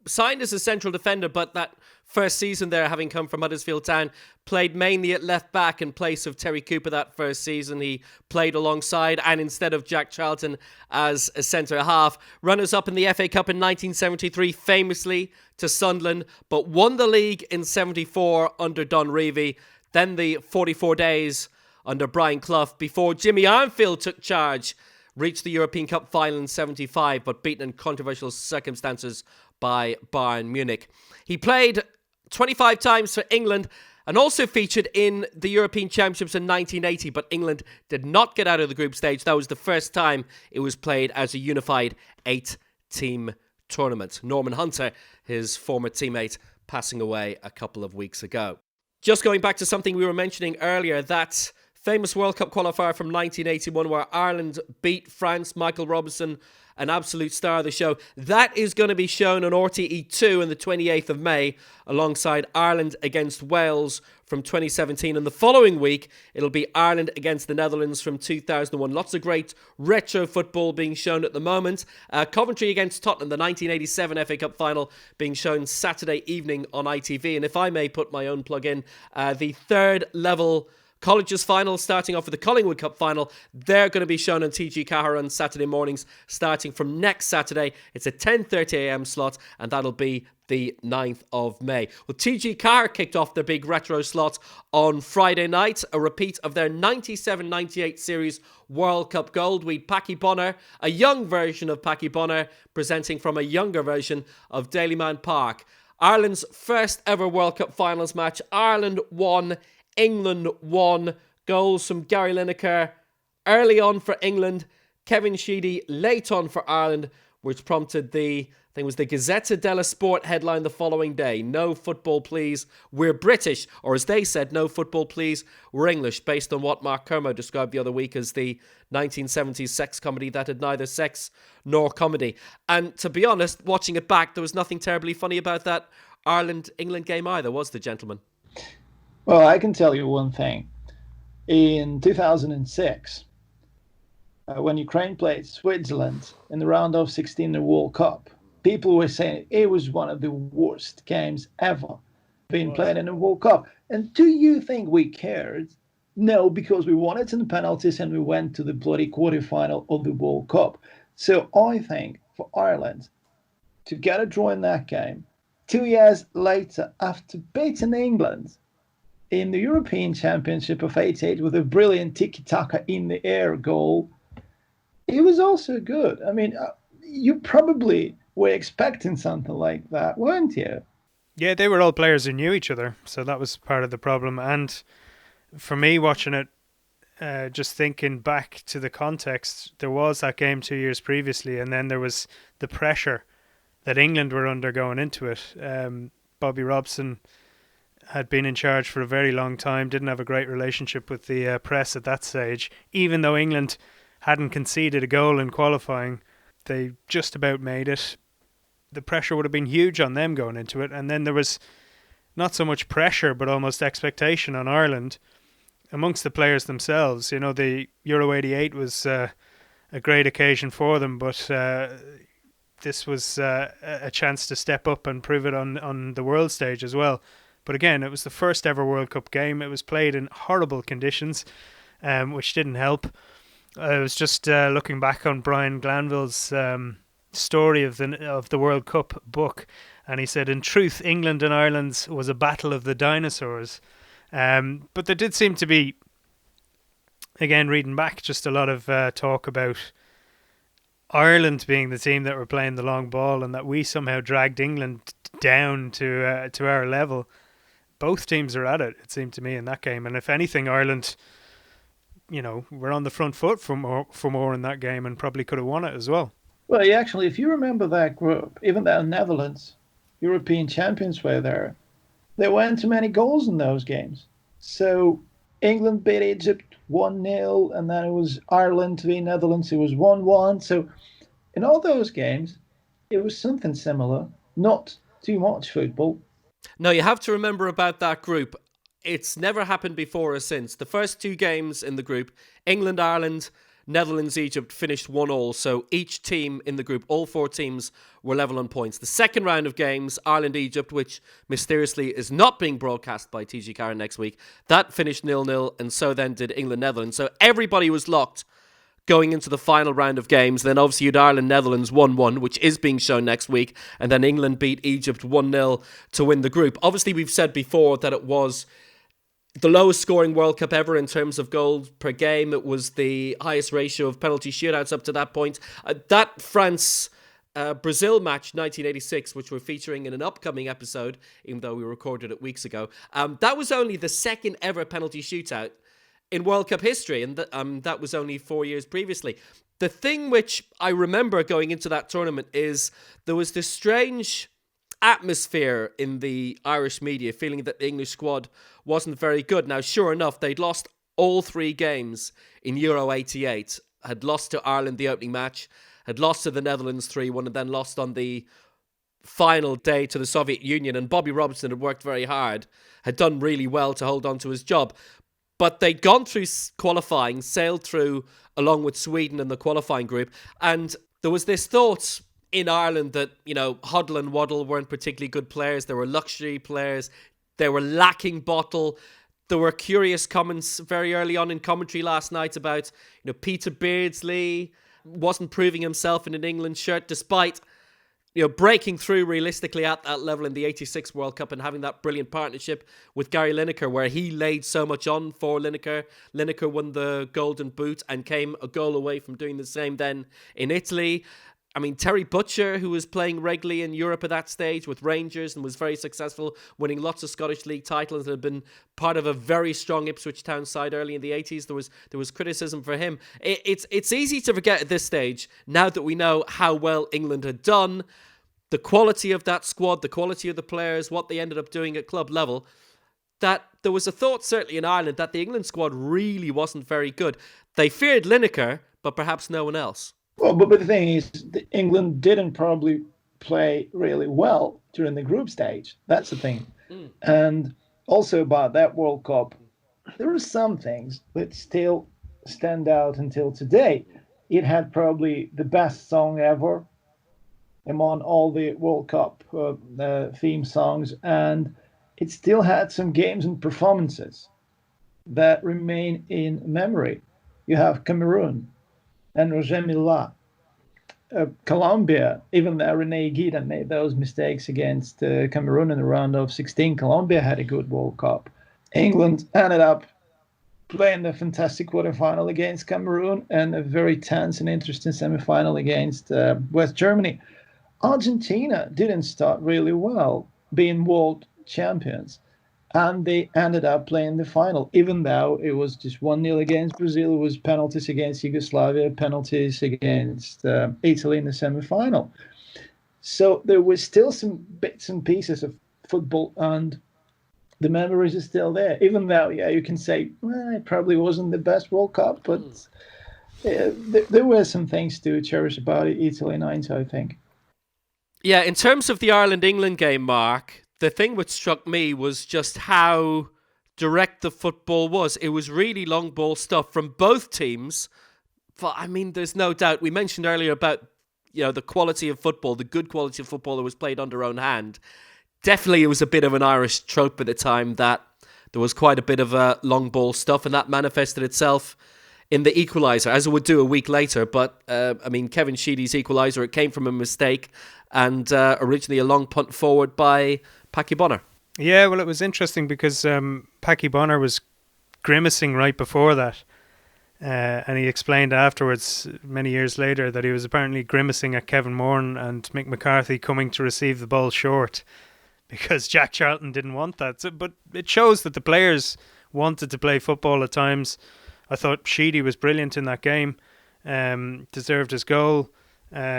signed as a central defender, but that first season there, having come from Huddersfield Town, played mainly at left back in place of Terry Cooper that first season. He played alongside and instead of Jack Charlton as a centre half. Runners-up in the FA Cup in 1973, famously to Sunderland, but won the league in 74 under Don Revie. Then the 44 days under Brian Clough before Jimmy Armfield took charge. Reached the European Cup final in 75, but beaten in controversial circumstances by Bayern Munich. He played 25 times for England and also featured in the European Championships in 1980, but England did not get out of the group stage. That was the first time it was played as a unified 8-team tournament. Norman Hunter, his former teammate, passing away a couple of weeks ago. Just going back to something we were mentioning earlier, that famous World Cup qualifier from 1981 where Ireland beat France, Michael Robinson, an absolute star of the show. That is going to be shown on RTE2 on the 28th of May alongside Ireland against Wales from 2017. And the following week, it'll be Ireland against the Netherlands from 2001. Lots of great retro football being shown at the moment. Coventry against Tottenham, the 1987 FA Cup final being shown Saturday evening on ITV. And if I may put my own plug in, the third level Colleges final, starting off with the Collingwood Cup final. They're going to be shown on TG Cahir on Saturday mornings, starting from next Saturday. It's a 10:30am slot, and that'll be the 9th of May. Well, TG Cahir kicked off their big retro slot on Friday night, a repeat of their 97-98 series World Cup Gold. We had Packy Bonner, a young version of Packy Bonner, presenting from a younger version of Daleyman Park. Ireland's first ever World Cup finals match. Ireland won, England won. Goals from Gary Lineker early on for England, Kevin Sheedy late on for Ireland, which prompted the Gazzetta dello Sport headline the following day: "No football, please, we're British," or as they said, "No football, please, we're English," based on what Mark Kermo described the other week as the 1970s sex comedy that had neither sex nor comedy. And to be honest, watching it back, there was nothing terribly funny about that Ireland-England game either, was there, gentlemen? Well, I can tell you one thing. In 2006, when Ukraine played Switzerland in the round of 16 in the World Cup, people were saying it was one of the worst games ever being played in the World Cup. And do you think we cared? No, because we won it in the penalties and we went to the bloody quarterfinal of the World Cup. So I think for Ireland to get a draw in that game, 2 years later, after beating England in the European Championship of '88 with a brilliant tiki-taka in the air goal, He was also good. I mean, you probably were expecting something like that, weren't you? Yeah, they were all players who knew each other, so that was part of the problem. And for me, watching it, just thinking back to the context, there was that game 2 years previously, and then there was the pressure that England were under going into it. Bobby Robson had been in charge for a very long time, didn't have a great relationship with the press at that stage. Even though England hadn't conceded a goal in qualifying, they just about made it. The pressure would have been huge on them going into it, and then there was not so much pressure but almost expectation on Ireland amongst the players themselves. You know, the Euro 88 was a great occasion for them, but this was a chance to step up and prove it on the world stage as well. But again, it was the first ever World Cup game. It was played in horrible conditions, which didn't help. I was just looking back on Brian Glanville's story of the World Cup book, and he said, in truth, England and Ireland was a battle of the dinosaurs. But there did seem to be, again, reading back, just a lot of talk about Ireland being the team that were playing the long ball and that we somehow dragged England down to our level. Both teams are at it, it seemed to me, in that game. And if anything, Ireland, were on the front foot for more in that game and probably could have won it as well. Well, actually, if you remember that group, even though Netherlands, European champions, were there weren't too many goals in those games. So England beat Egypt 1-0, and then it was Ireland v Netherlands, it was 1-1. So in all those games, it was something similar, not too much football. No, you have to remember about that group. It's never happened before or since. The first two games in the group, England, Ireland, Netherlands, Egypt, finished 1-1. So each team in the group, all four teams, were level on points. The second round of games, Ireland, Egypt, which mysteriously is not being broadcast by TG Karen next week, that finished 0-0, and so then did England, Netherlands. So everybody was locked going into the final round of games. Then obviously you'd Ireland, Netherlands 1-1, which is being shown next week, and then England beat Egypt 1-0 to win the group. Obviously, we've said before that it was the lowest scoring World Cup ever in terms of goals per game. It was the highest ratio of penalty shootouts up to that point. That France-Brazil match, 1986, which we're featuring in an upcoming episode, even though we recorded it weeks ago, that was only the second ever penalty shootout in World Cup history, and that was only 4 years previously. The thing which I remember going into that tournament is there was this strange atmosphere in the Irish media, feeling that the English squad wasn't very good. Now, sure enough, they'd lost all three games in Euro 88, had lost to Ireland the opening match, had lost to the Netherlands 3-1, and then lost on the final day to the Soviet Union. And Bobby Robson had worked very hard, had done really well to hold on to his job. But they'd gone through qualifying, sailed through along with Sweden in the qualifying group, and there was this thought in Ireland that, Hoddle and Waddle weren't particularly good players. They were luxury players. They were lacking bottle. There were curious comments very early on in commentary last night about, Peter Beardsley wasn't proving himself in an England shirt despite, breaking through realistically at that level in the 86 World Cup and having that brilliant partnership with Gary Lineker, where he laid so much on for Lineker. Lineker won the Golden Boot and came a goal away from doing the same then in Italy. I mean, Terry Butcher, who was playing regularly in Europe at that stage with Rangers and was very successful, winning lots of Scottish League titles, and had been part of a very strong Ipswich Town side early in the 80s. There was criticism for him. It's easy to forget at this stage, now that we know how well England had done, the quality of that squad, the quality of the players, what they ended up doing at club level, that there was a thought, certainly in Ireland, that the England squad really wasn't very good. They feared Lineker, but perhaps no one else. Well, but the thing is, England didn't probably play really well during the group stage. That's the thing. And also about that World Cup, there are some things that still stand out until today. It had probably the best song ever among all the World Cup theme songs, and it still had some games and performances that remain in memory. You have Cameroon and Roger Milla. Colombia, even though René Guida made those mistakes against Cameroon in the round of 16, Colombia had a good World Cup. England ended up playing a fantastic quarterfinal against Cameroon and a very tense and interesting semi-final against West Germany. Argentina didn't start really well, being world champions, and they ended up playing the final, even though it was just 1-0 against Brazil. It was penalties against Yugoslavia, penalties against Italy in the semi-final. So there was still some bits and pieces of football, and the memories are still there, even though, you can say, it probably wasn't the best World Cup, but there were some things to cherish about Italy 90, I think. Yeah, in terms of the Ireland-England game, Mark, the thing which struck me was just how direct the football was. It was really long ball stuff from both teams. But, I mean, there's no doubt. We mentioned earlier about, the quality of football, the good quality of football that was played under own hand. Definitely it was a bit of an Irish trope at the time that there was quite a bit of long ball stuff, and that manifested itself in the equaliser, as it would do a week later. But, Kevin Sheedy's equaliser, it came from a mistake, and originally a long punt forward by Packy Bonner. Yeah, well, it was interesting because Packy Bonner was grimacing right before that. And he explained afterwards, many years later, that he was apparently grimacing at Kevin Moran and Mick McCarthy coming to receive the ball short because Jack Charlton didn't want that. So, but it shows that the players wanted to play football at times. I thought Sheedy was brilliant in that game, deserved his goal.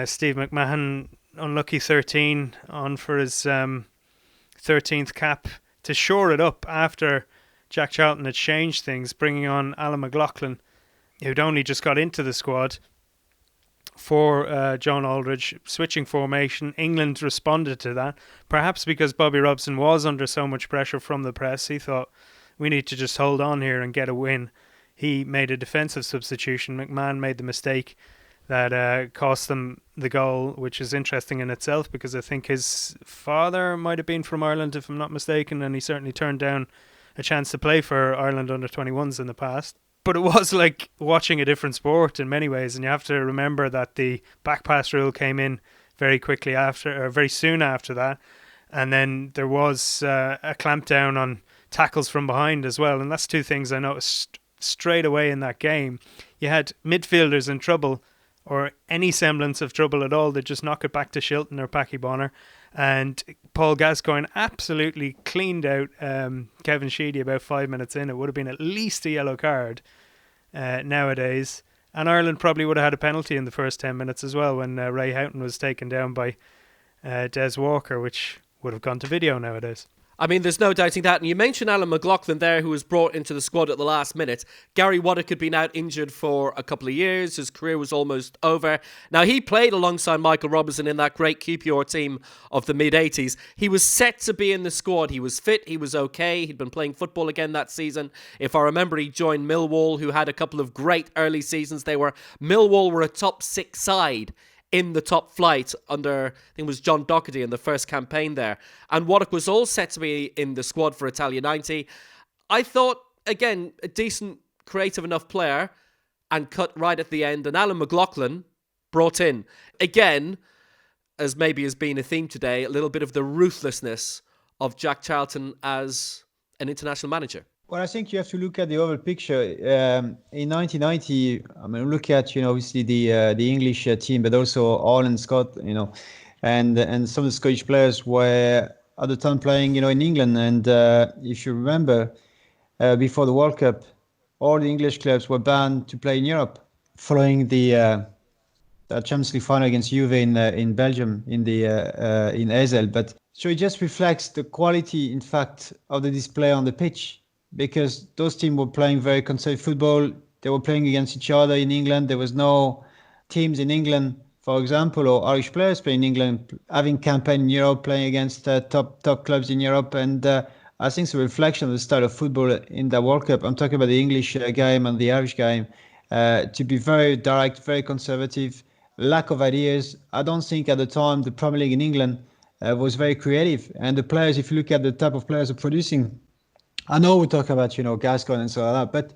Steve McMahon, unlucky 13, on for his 13th cap to shore it up after Jack Charlton had changed things, bringing on Alan McLaughlin, who'd only just got into the squad for John Aldridge, switching formation. England responded to that, perhaps because Bobby Robson was under so much pressure from the press. He thought, we need to just hold on here and get a win. He made a defensive substitution. McMahon made the mistake that cost them the goal, which is interesting in itself because I think his father might have been from Ireland, if I'm not mistaken, and he certainly turned down a chance to play for Ireland under-21s in the past. But it was like watching a different sport in many ways, and you have to remember that the back pass rule came in very soon after that, and then there was a clampdown on tackles from behind as well, and that's two things I noticed straight away in that game. You had midfielders in trouble, or any semblance of trouble at all, they'd just knock it back to Shilton or Packy Bonner, and Paul Gascoigne absolutely cleaned out Kevin Sheedy about 5 minutes in. It would have been at least a yellow card nowadays, and Ireland probably would have had a penalty in the first 10 minutes as well when Ray Houghton was taken down by Des Walker, which would have gone to video nowadays. I mean, there's no doubting that. And you mentioned Alan McLaughlin there, who was brought into the squad at the last minute. Gary Waddock had been out injured for a couple of years. His career was almost over. Now, he played alongside Michael Robinson in that great QPR team of the mid-80s. He was set to be in the squad. He was fit. He was okay. He'd been playing football again that season. If I remember, he joined Millwall, who had a couple of great early seasons. Millwall were a top 6 side in the top flight under, I think it was John Doherty in the first campaign there. And Waddock was all set to be in the squad for Italia 90. I thought, again, a decent, creative enough player, and cut right at the end. And Alan McLaughlin brought in. Again, as maybe has been a theme today, a little bit of the ruthlessness of Jack Charlton as an international manager. Well, I think you have to look at the overall picture. In 1990, I mean, look at, obviously the English team, but also Ireland, Scott, and some of the Scottish players were at the time playing, in England. And if you remember, before the World Cup, all the English clubs were banned to play in Europe, following the Champions League final against Juve in Belgium in Ezel. But so it just reflects the quality, in fact, of the display on the pitch. Because those teams were playing very conservative football. They were playing against each other in England. There was no teams in England, for example, or Irish players playing in England, having campaign in Europe, playing against top clubs in Europe. And I think it's a reflection of the style of football in the World Cup. I'm talking about the English game and the Irish game. To be very direct, very conservative, lack of ideas. I don't think at the time the Premier League in England was very creative. And the players, if you look at the type of players they're producing, I know we talk about, Gascoigne and so on, but,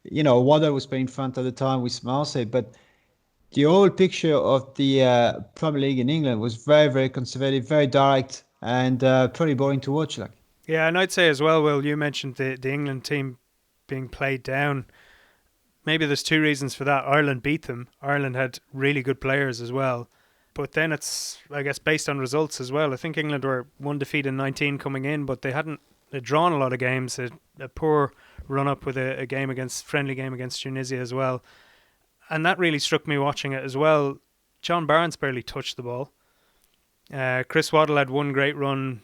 Waddock was playing front at the time with Marseille, but the whole picture of the Premier League in England was very, very conservative, very direct, and pretty boring to watch. Yeah, and I'd say as well, Will, you mentioned the England team being played down. Maybe there's two reasons for that. Ireland beat them. Ireland had really good players as well. But then it's, I guess, based on results as well. I think England were 1 defeat in 19 coming in, but they'd drawn a lot of games. A poor run-up with a friendly game against Tunisia as well. And that really struck me watching it as well. John Barnes barely touched the ball. Chris Waddle had one great run,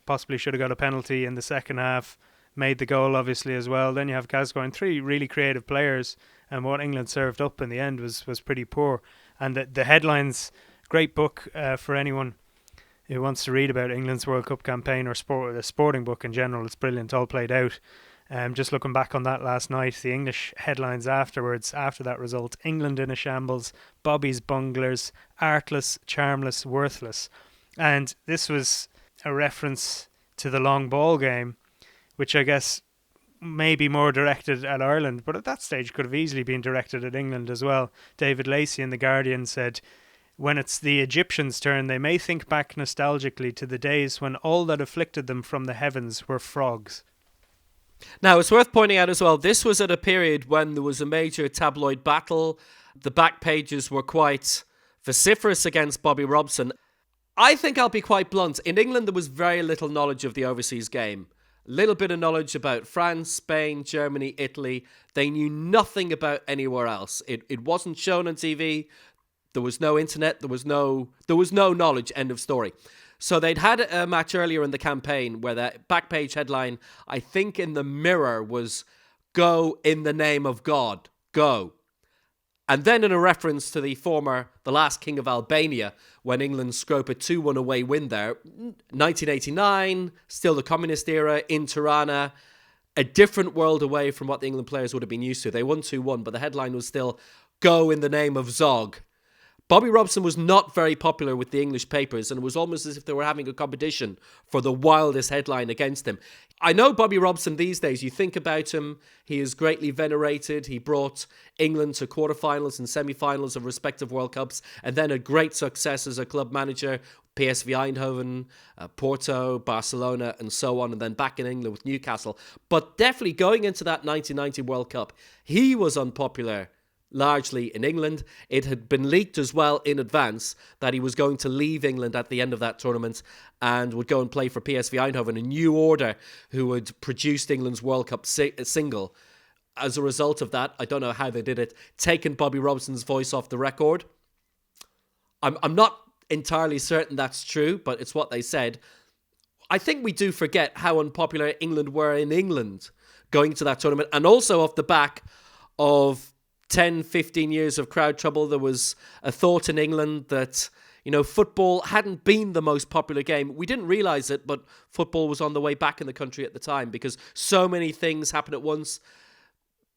possibly should have got a penalty in the second half, made the goal obviously as well. Then you have Gascoigne, 3 really creative players, and what England served up in the end was pretty poor. And the headlines, great book for anyone who wants to read about England's World Cup campaign or a sporting book in general. It's brilliant, all played out. Just looking back on that last night, the English headlines afterwards, after that result: England in a shambles, Bobby's bunglers, artless, charmless, worthless. And this was a reference to the long ball game, which I guess may be more directed at Ireland, but at that stage could have easily been directed at England as well. David Lacey in The Guardian said, when it's the Egyptians' turn, they may think back nostalgically to the days when all that afflicted them from the heavens were frogs. Now, it's worth pointing out as well, this was at a period when there was a major tabloid battle. The back pages were quite vociferous against Bobby Robson. I think I'll be quite blunt. In England, there was very little knowledge of the overseas game. A little bit of knowledge about France, Spain, Germany, Italy. They knew nothing about anywhere else. It wasn't shown on TV. There was no internet. There was no knowledge. End of story. So they'd had a match earlier in the campaign where the back page headline, I think in the Mirror, was "Go in the name of God, go." And then in a reference to the last king of Albania, when England scrope a 2-1 away win there, 1989, still the communist era, in Tirana, a different world away from what the England players would have been used to. They won 2-1, but the headline was still "Go in the name of Zog." Bobby Robson was not very popular with the English papers, and it was almost as if they were having a competition for the wildest headline against him. I know Bobby Robson these days, you think about him, he is greatly venerated. He brought England to quarterfinals and semi-finals of respective World Cups, and then a great success as a club manager, PSV Eindhoven, Porto, Barcelona, and so on, and then back in England with Newcastle. But definitely going into that 1990 World Cup, he was unpopular largely in England. It had been leaked as well in advance that he was going to leave England at the end of that tournament and would go and play for PSV Eindhoven, a new order who had produced England's World Cup single. As a result of that, I don't know how they did it, taken Bobby Robson's voice off the record. I'm not entirely certain that's true, but it's what they said. I think we do forget how unpopular England were in England going to that tournament, and also off the back of 10, 15 years of crowd trouble. There was a thought in England that, football hadn't been the most popular game. We didn't realise it, but football was on the way back in the country at the time because so many things happened at once.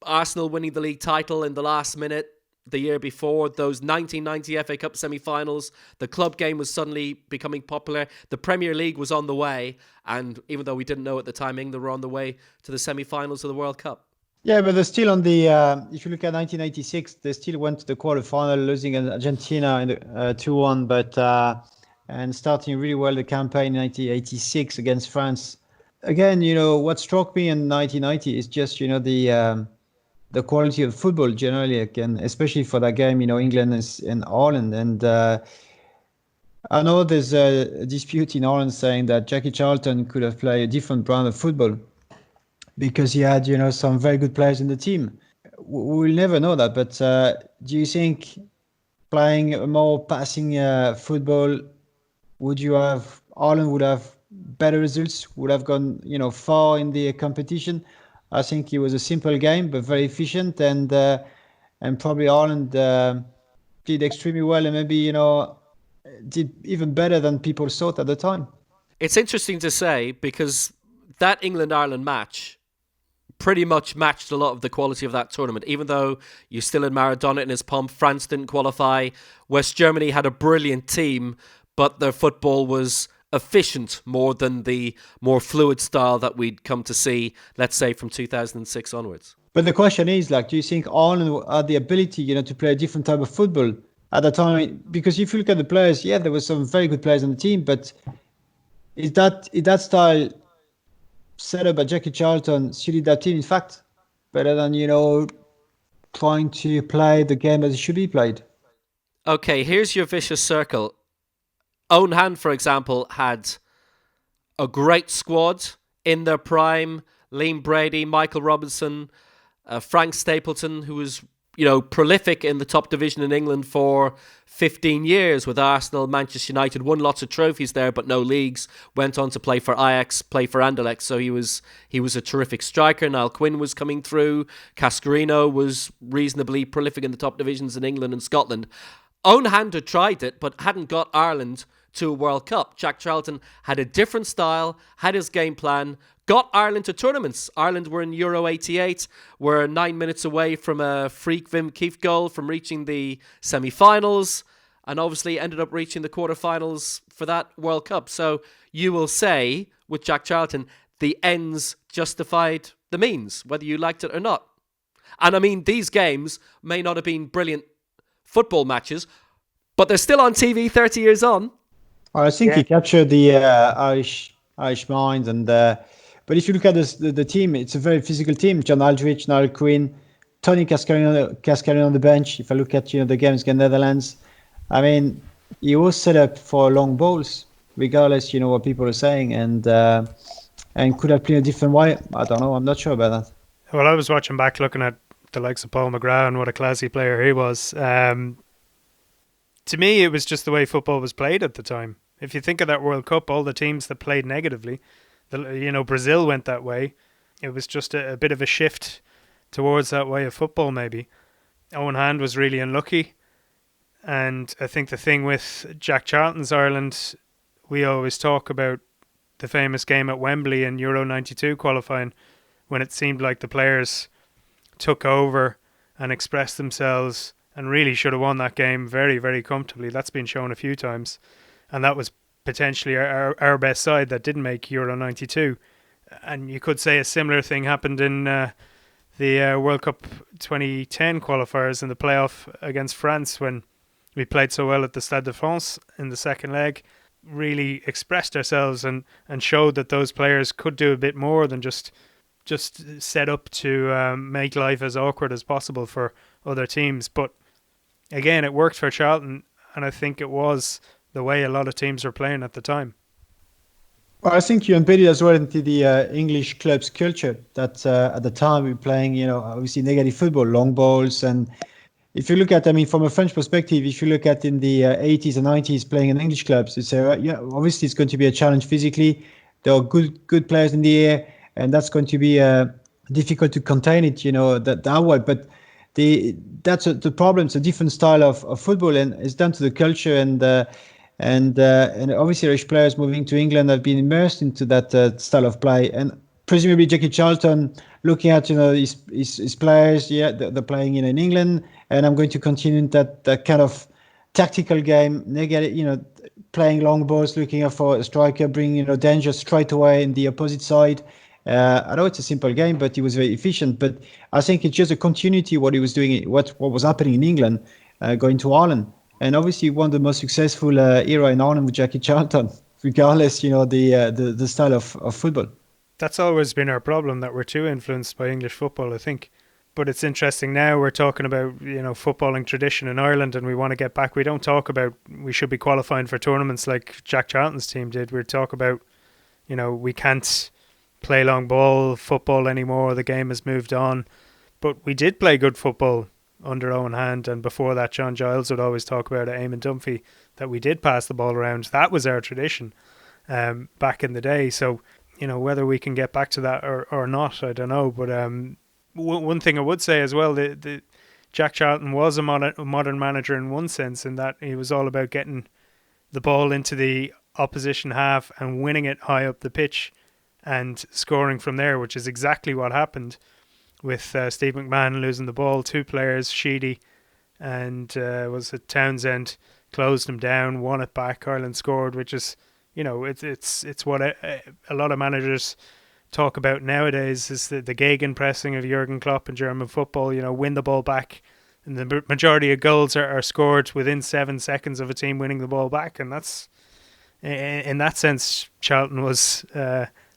Arsenal winning the league title in the last minute the year before, those 1990 FA Cup semi-finals, the club game was suddenly becoming popular. The Premier League was on the way, and even though we didn't know at the time, England were on the way to the semi-finals of the World Cup. Yeah, but they're still on the, if you look at 1986, they still went to the quarterfinal, losing in Argentina in 2-1, and starting really well the campaign in 1986 against France. Again, what struck me in 1990 is just, the quality of football generally, again, especially for that game, England and Ireland. And I know there's a dispute in Ireland saying that Jackie Charlton could have played a different brand of football, because he had, some very good players in the team. We'll never know that, but do you think playing a more passing football, Ireland would have better results, would have gone, far in the competition? I think it was a simple game, but very efficient, and probably Ireland did extremely well, and maybe, did even better than people thought at the time. It's interesting to say, because that England-Ireland match pretty much matched a lot of the quality of that tournament. Even though you still had Maradona in his pomp, France didn't qualify. West Germany had a brilliant team, but their football was efficient more than the more fluid style that we'd come to see, let's say, from 2006 onwards. But the question is, do you think Ireland had the ability, to play a different type of football at the time? Because if you look at the players, yeah, there were some very good players on the team, but is that style set up by Jackie Charlton suited that team? In fact, better than, trying to play the game as it should be played. Okay, here's your vicious circle. Owen Hand, for example, had a great squad in their prime. Liam Brady, Michael Robinson, Frank Stapleton, who was, prolific in the top division in England for 15 years with Arsenal, Manchester United, won lots of trophies there, but no leagues. Went on to play for Ajax, play for Anderlecht, so he was a terrific striker. Niall Quinn was coming through. Cascarino was reasonably prolific in the top divisions in England and Scotland. Owen Hand had tried it, but hadn't got Ireland to a World Cup. Jack Charlton had a different style, had his game plan, got Ireland to tournaments. Ireland were in Euro 88, were 9 minutes away from a freak Wim Kieft goal from reaching the semi-finals, and obviously ended up reaching the quarter-finals for that World Cup. So you will say, with Jack Charlton, the ends justified the means, whether you liked it or not. And I mean, these games may not have been brilliant football matches, but they're still on TV 30 years on. I think he captured the Irish mind, and but if you look at the team, it's a very physical team. John Aldridge, Niall Quinn, Tony Cascarino on the bench. If I look at the games against Netherlands, I mean, he was set up for long balls, regardless what people are saying, and could have played a different way. I don't know. I'm not sure about that. Well, I was watching back, looking at the likes of Paul McGrath and what a classy player he was. To me, it was just the way football was played at the time. If you think of that World Cup, all the teams that played negatively, Brazil went that way. It was just a bit of a shift towards that way of football, maybe. Owen Hand was really unlucky. And I think the thing with Jack Charlton's Ireland, we always talk about the famous game at Wembley in Euro 92 qualifying, when it seemed like the players took over and expressed themselves and really should have won that game very, very comfortably. That's been shown a few times. And that was potentially our best side that didn't make Euro 92. And you could say a similar thing happened in the World Cup 2010 qualifiers in the playoff against France, when we played so well at the Stade de France in the second leg, really expressed ourselves and showed that those players could do a bit more than just set up to make life as awkward as possible for other teams. But again, it worked for Charlton, and I think it was the way a lot of teams were playing at the time. Well, I think you embedded as well into the English club's culture that at the time we were playing, obviously negative football, long balls. And if you look at, from a French perspective, if you look at in the 80s and 90s playing in English clubs, you say, obviously it's going to be a challenge physically. There are good players in the air, and that's going to be difficult to contain it, that way. But that's the problem. It's a different style of football, and it's down to the culture and obviously Irish players moving to England have been immersed into that style of play. And presumably Jackie Charlton looking at his players, they're playing in England, and I'm going to continue that kind of tactical game, negative, playing long balls, looking out for a striker, bringing danger straight away in the opposite side. I know it's a simple game, but he was very efficient. But I think it's just a continuity what he was doing, what was happening in England, going to Ireland. And obviously one of the most successful era in Ireland with Jackie Charlton, regardless, the style of football. That's always been our problem, that we're too influenced by English football, I think. But it's interesting now we're talking about, footballing tradition in Ireland, and we want to get back. We don't talk about we should be qualifying for tournaments like Jack Charlton's team did. We talk about, we can't play long ball football anymore. The game has moved on. But we did play good football under Owen Hand, and before that John Giles would always talk about Eamon Dunphy, that we did pass the ball around. That was our tradition back in the day. So, whether we can get back to that or not, I don't know. But one thing I would say as well, the Jack Charlton was a modern manager in one sense, in that he was all about getting the ball into the opposition half and winning it high up the pitch and scoring from there, which is exactly what happened with Steve McMahon losing the ball. Two players, Sheedy and was it Townsend, closed him down, won it back. Ireland scored, which is, it's what a lot of managers talk about nowadays, is the gegenpressing of Jurgen Klopp in German football. Win the ball back, and the majority of goals are scored within 7 seconds of a team winning the ball back, and that's in that sense Charlton was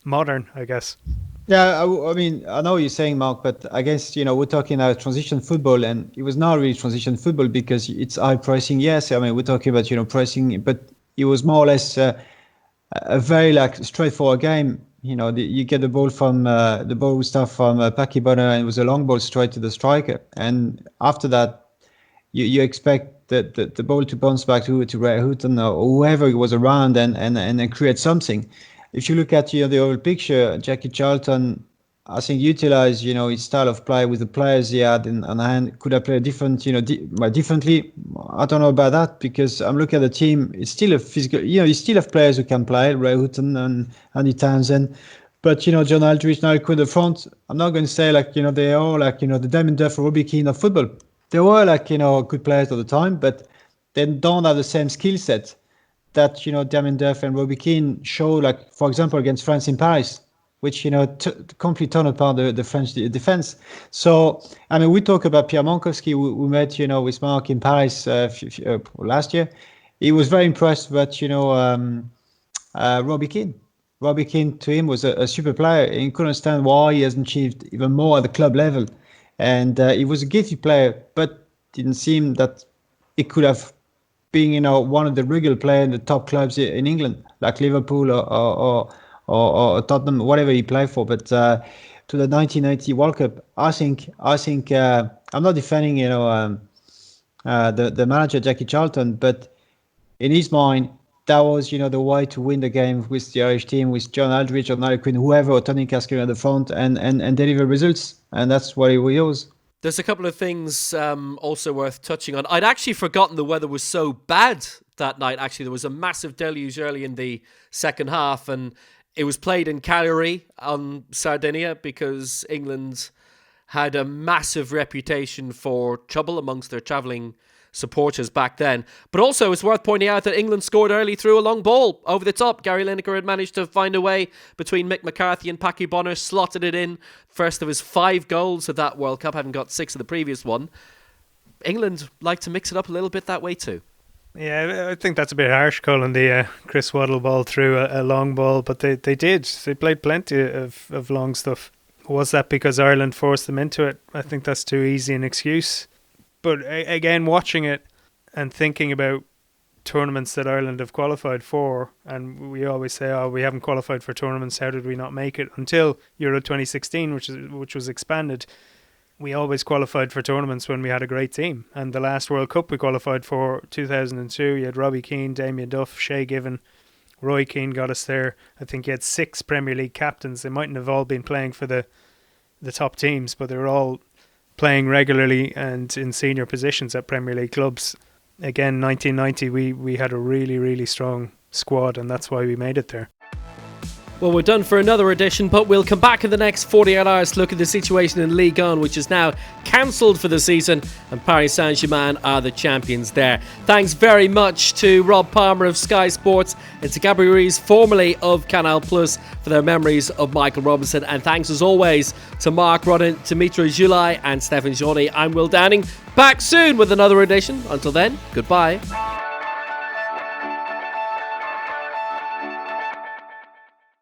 modern, I guess. Yeah, I mean, I know what you're saying, Mark, but I guess, we're talking about transition football, and it was not really transition football because it's high pressing. Yes, I mean, we're talking about, pressing, but it was more or less a very straightforward game. You get the ball from the ball stuff from Paki Bonner, and it was a long ball straight to the striker. And after that, you expect the ball to bounce back to Ray Houghton or whoever was around and create something. If you look at the whole picture, Jackie Charlton, I think utilized his style of play with the players he had on hand. Could have played different differently. I don't know about that because I'm looking at the team. It's still a physical. You still have players who can play, Ray Houghton and Andy Townsend. But John Aldridge, now in the front. I'm not going to say they are all the Damien Duff or Robbie Keane of football. They were good players all the time, but they don't have the same skill set that Damien Duff and Robbie Keane show, for example against France in Paris, which completely turned apart the French defense. So I mean, we talk about Pierre Mankowski. We met with Mark in Paris last year. He was very impressed with Robbie Keane. Robbie Keane to him was a super player. He couldn't understand why he hasn't achieved even more at the club level. And he was a gifted player, but didn't seem that he could have been, one of the regular players in the top clubs in England, like Liverpool or Tottenham, whatever he played for. But to the 1990 World Cup, I think I'm not defending, the manager Jackie Charlton, but in his mind, that was, the way to win the game with the Irish team, with John Aldridge or Niall Quinn, whoever, or Tony Cascade at the front, and deliver results. And that's what he was. There's a couple of things also worth touching on. I'd actually forgotten the weather was so bad that night. Actually, there was a massive deluge early in the second half, and it was played in Cagliari on Sardinia because England had a massive reputation for trouble amongst their travelling supporters back then. But also it's worth pointing out that England scored early through a long ball over the top. Gary Lineker had managed to find a way between Mick McCarthy and Paki Bonner, slotted it in. First of his 5 goals of that World Cup, having got 6 of the previous one. England like to mix it up a little bit that way too. Yeah, I think that's a bit harsh, calling the Chris Waddle ball through a long ball, but they did. They played plenty of long stuff. Was that because Ireland forced them into it? I think that's too easy an excuse. But again, watching it and thinking about tournaments that Ireland have qualified for, and we always say, oh, we haven't qualified for tournaments, how did we not make it? Until Euro 2016, which was expanded, we always qualified for tournaments when we had a great team. And the last World Cup we qualified for, 2002, you had Robbie Keane, Damien Duff, Shay Given, Roy Keane got us there. I think you had 6 Premier League captains. They mightn't have all been playing for the top teams, but they were all playing regularly and in senior positions at Premier League clubs. Again, 1990, we had a really, really strong squad, and that's why we made it there. Well, we're done for another edition, but we'll come back in the next 48 hours to look at the situation in Ligue 1, which is now cancelled for the season, and Paris Saint-Germain are the champions there. Thanks very much to Rob Palmer of Sky Sports and to Gabby Ruiz, formerly of Canal Plus, for their memories of Michael Robinson. And thanks as always to Mark Rodden, Dmytro, Dzhulai and Stephane. I'm Will Downing. Back soon with another edition. Until then, goodbye.